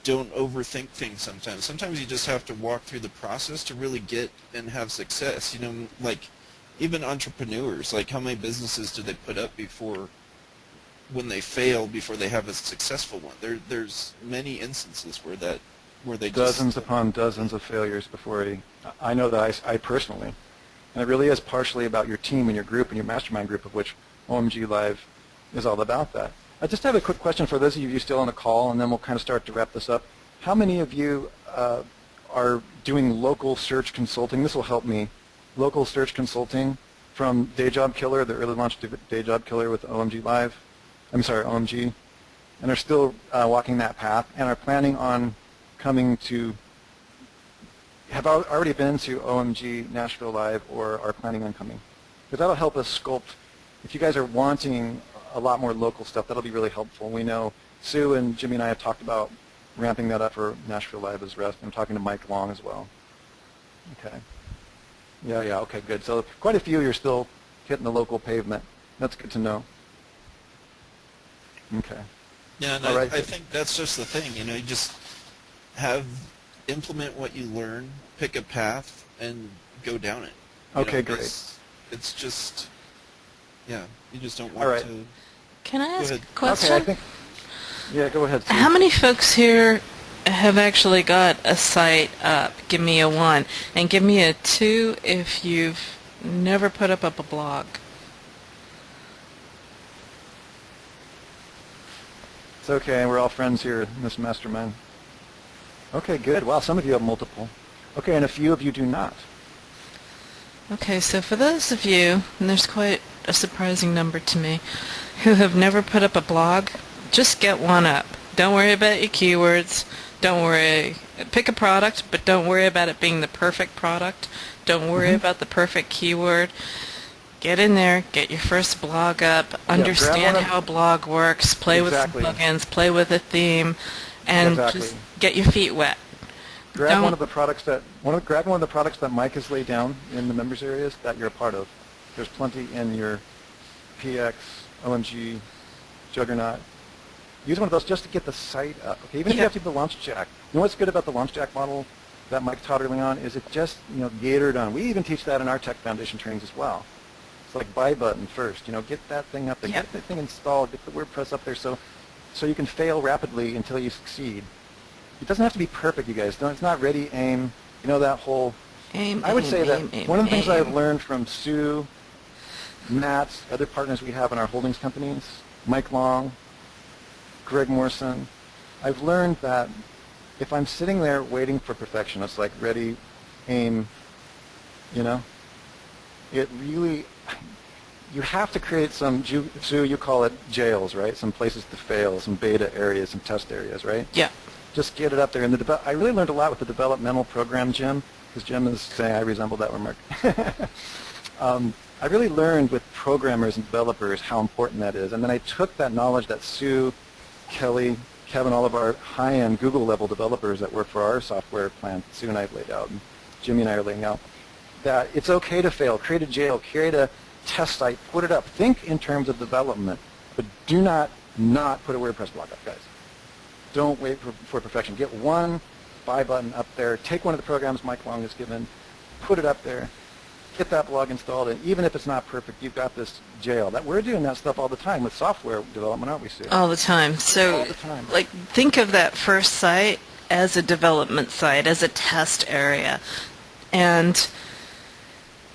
overthink things sometimes. Sometimes you just have to walk through the process to really get and have success. Even entrepreneurs, how many businesses do they put up when they fail before they have a successful one? There's many instances where they dozens upon dozens of failures before I know that I personally, and it really is partially about your team and your group and your mastermind group, of which OMG Live is all about that. I just have a quick question for those of you still on the call, and then we'll kind of start to wrap this up. How many of you are doing local search consulting? This will help me. Local search consulting from Day Job Killer, the early launch Day Job Killer with OMG Live. OMG, and are still walking that path and are planning on have already been to OMG Nashville Live or are planning on coming. Because that'll help us sculpt. If you guys are wanting a lot more local stuff, that'll be really helpful. We know Sue and Jimmy and I have talked about ramping that up for Nashville Live as rest. I'm talking to Mike Long as well. Okay. Yeah, okay, good. So quite a few you're still hitting the local pavement. That's good to know. Okay. Yeah, and I think that's just the thing. You just implement what you learn, pick a path, and go down it. Okay, great. It's just, you just don't want to. Can I ask a question? Okay, yeah, go ahead, Sue. How many folks here have actually got a site up? Give me a 1. And give me a 2 if you've never put up a blog. It's okay, we're all friends here in this mastermind. Okay, good. Wow, some of you have multiple. Okay, and a few of you do not. Okay, so for those of you, and there's quite a surprising number to me, who have never put up a blog, just get one up. Don't worry about your keywords. Don't worry. Pick a product, but don't worry about it being the perfect product. Don't worry about the perfect keyword. Get in there, get your first blog up, understand how a blog works, play with some plugins, play with a theme, and just get your feet wet. grab one of the products that Mike has laid down in the members areas that you're a part of. There's plenty in your PX, OMG, Juggernaut. Use one of those just to get the site up. Okay, even if you have to do the launch jack. You know what's good about the launch jack model that Mike taught early on is it just gatered on. We even teach that in our Tech Foundation trainings as well. It's like buy button first. Get that thing up there, get that thing installed, get the WordPress up there, so you can fail rapidly until you succeed. It doesn't have to be perfect, you guys. It's not ready, aim. That whole. I would say that one of the things I've learned from Sue, Matt, other partners we have in our holdings companies, Mike Long, Greg Morrison, I've learned that if I'm sitting there waiting for perfection, it's like ready, aim, it really, you have to create some, Sue, you call it jails, right? Some places to fail, some beta areas, some test areas, right? Yeah. Just get it up there. And I really learned a lot with the developmental program, Jim, because Jim is saying I resemble that remark. I really learned with programmers and developers how important that is. And then I took that knowledge that Sue, Kelly, Kevin, all of our high-end Google-level developers that work for our software plan, Sue and I have laid out, and Jimmy and I are laying out, that it's okay to fail. Create a jail, create a test site, put it up. Think in terms of development, but do not put a WordPress blog up, guys. Don't wait for perfection. Get one buy button up there. Take one of the programs Mike Long has given, put it up there, get that blog installed, and even if it's not perfect, you've got this jail. We're doing that stuff all the time with software development, aren't we, Sue? All the time. So, all the time. Think of that first site as a development site, as a test area. And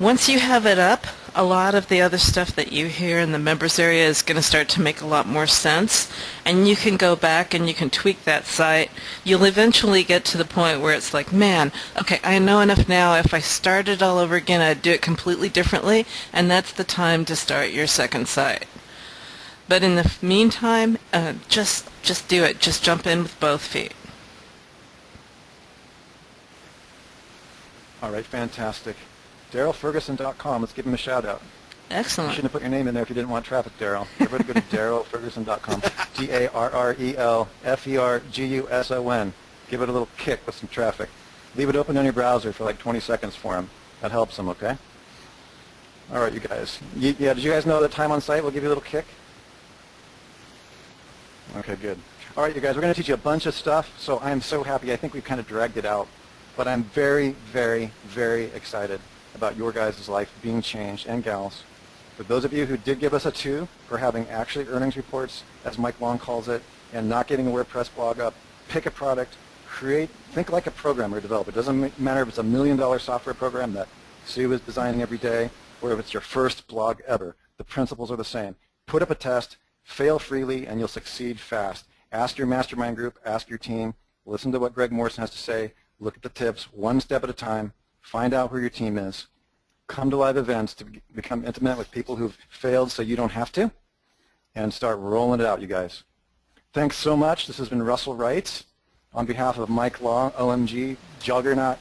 once you have it up, a lot of the other stuff that you hear in the members area is going to start to make a lot more sense. And you can go back and you can tweak that site. You'll eventually get to the point where it's like, man, okay, I know enough now. If I started all over again, I'd do it completely differently. And that's the time to start your second site. But in the meantime, just do it. Just jump in with both feet. All right, fantastic. DarrellFerguson.com. Let's give him a shout out. Excellent. You shouldn't have put your name in there if you didn't want traffic, Darrell. Everybody go to DarrellFerguson.com. DarrellFerguson. Give it a little kick with some traffic. Leave it open on your browser for like 20 seconds for him. That helps him, okay? All right, you guys. Did you guys know that time on site will give you a little kick? Okay, good. All right, you guys, we're going to teach you a bunch of stuff, so I'm so happy. I think we've kind of dragged it out, but I'm very, very, very excited about your guys' life being changed, and gals. For those of you who did give us a 2 for having actually earnings reports, as Mike Long calls it, and not getting a WordPress blog up, pick a product, think like a programmer or developer. It doesn't matter if it's $1 million software program that Sue is designing every day, or if it's your first blog ever. The principles are the same. Put up a test, fail freely, and you'll succeed fast. Ask your mastermind group, ask your team, listen to what Greg Morrison has to say, look at the tips, one step at a time, find out who your team is, come to live events to become intimate with people who've failed so you don't have to, and start rolling it out, you guys. Thanks so much. This has been Russell Wright on behalf of Mike Long, OMG, Juggernaut,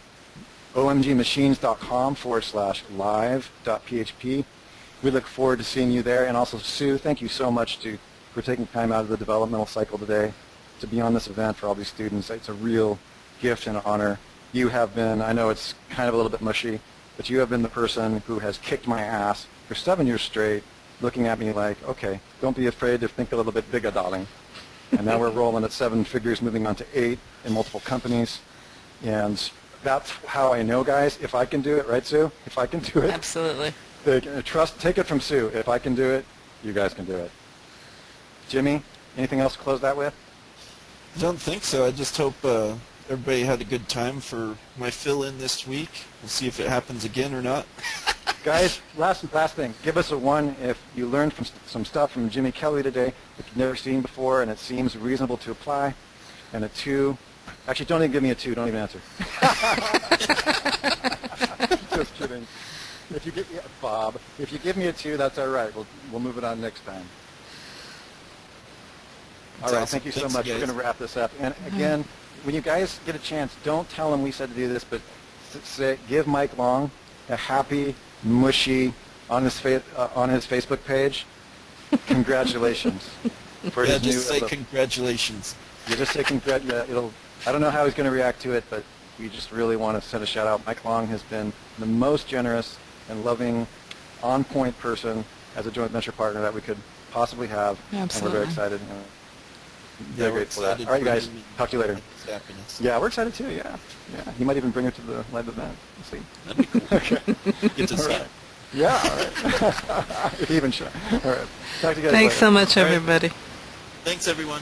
omgmachines.com/live.php. We look forward to seeing you there. And also, Sue, thank you so much for taking time out of the developmental cycle today to be on this event for all these students. It's a real gift and honor. You have been, I know it's kind of a little bit mushy, but you have been the person who has kicked my ass for 7 years straight, looking at me like, okay, don't be afraid to think a little bit bigger, darling. And now we're rolling at 7 figures, moving on to 8 in multiple companies. And that's how I know, guys, if I can do it, right, Sue? If I can do it. Absolutely. Take it from Sue. If I can do it, you guys can do it. Jimmy, anything else to close that with? I don't think so. I just hope everybody had a good time for my fill-in this week. We'll see if it happens again or not. Guys, last thing. Give us a 1 if you learned some stuff from Jimmy Kelly today that you've never seen before and it seems reasonable to apply. And a 2. Actually, don't even give me a 2. Don't even answer. Just kidding. Bob, if you give me a 2, that's all right. We'll move it on next time. All right, awesome. Thank you so Thanks, much. guys. We're going to wrap this up. And again, when you guys get a chance, don't tell him we said to do this, but give Mike Long a happy, mushy on his Facebook page. Congratulations for Yeah, his just new. say congratulations. You just say congratulations. I don't know how he's going to react to it, but we just really want to send a shout out. Mike Long has been the most generous and loving, on-point person as a joint venture partner that we could possibly have. Absolutely. And we're very excited. Very we're grateful for that. excited All right, for guys. him and Talk to you later. his happiness. Yeah, we're excited too. Yeah. He might even bring her to the live event. We'll see. That'd be cool. Okay. Get to All see right. it. Yeah. All right. If he even sure. All right. Talk to you guys Thanks later. so much, All right. everybody. Thanks, everyone.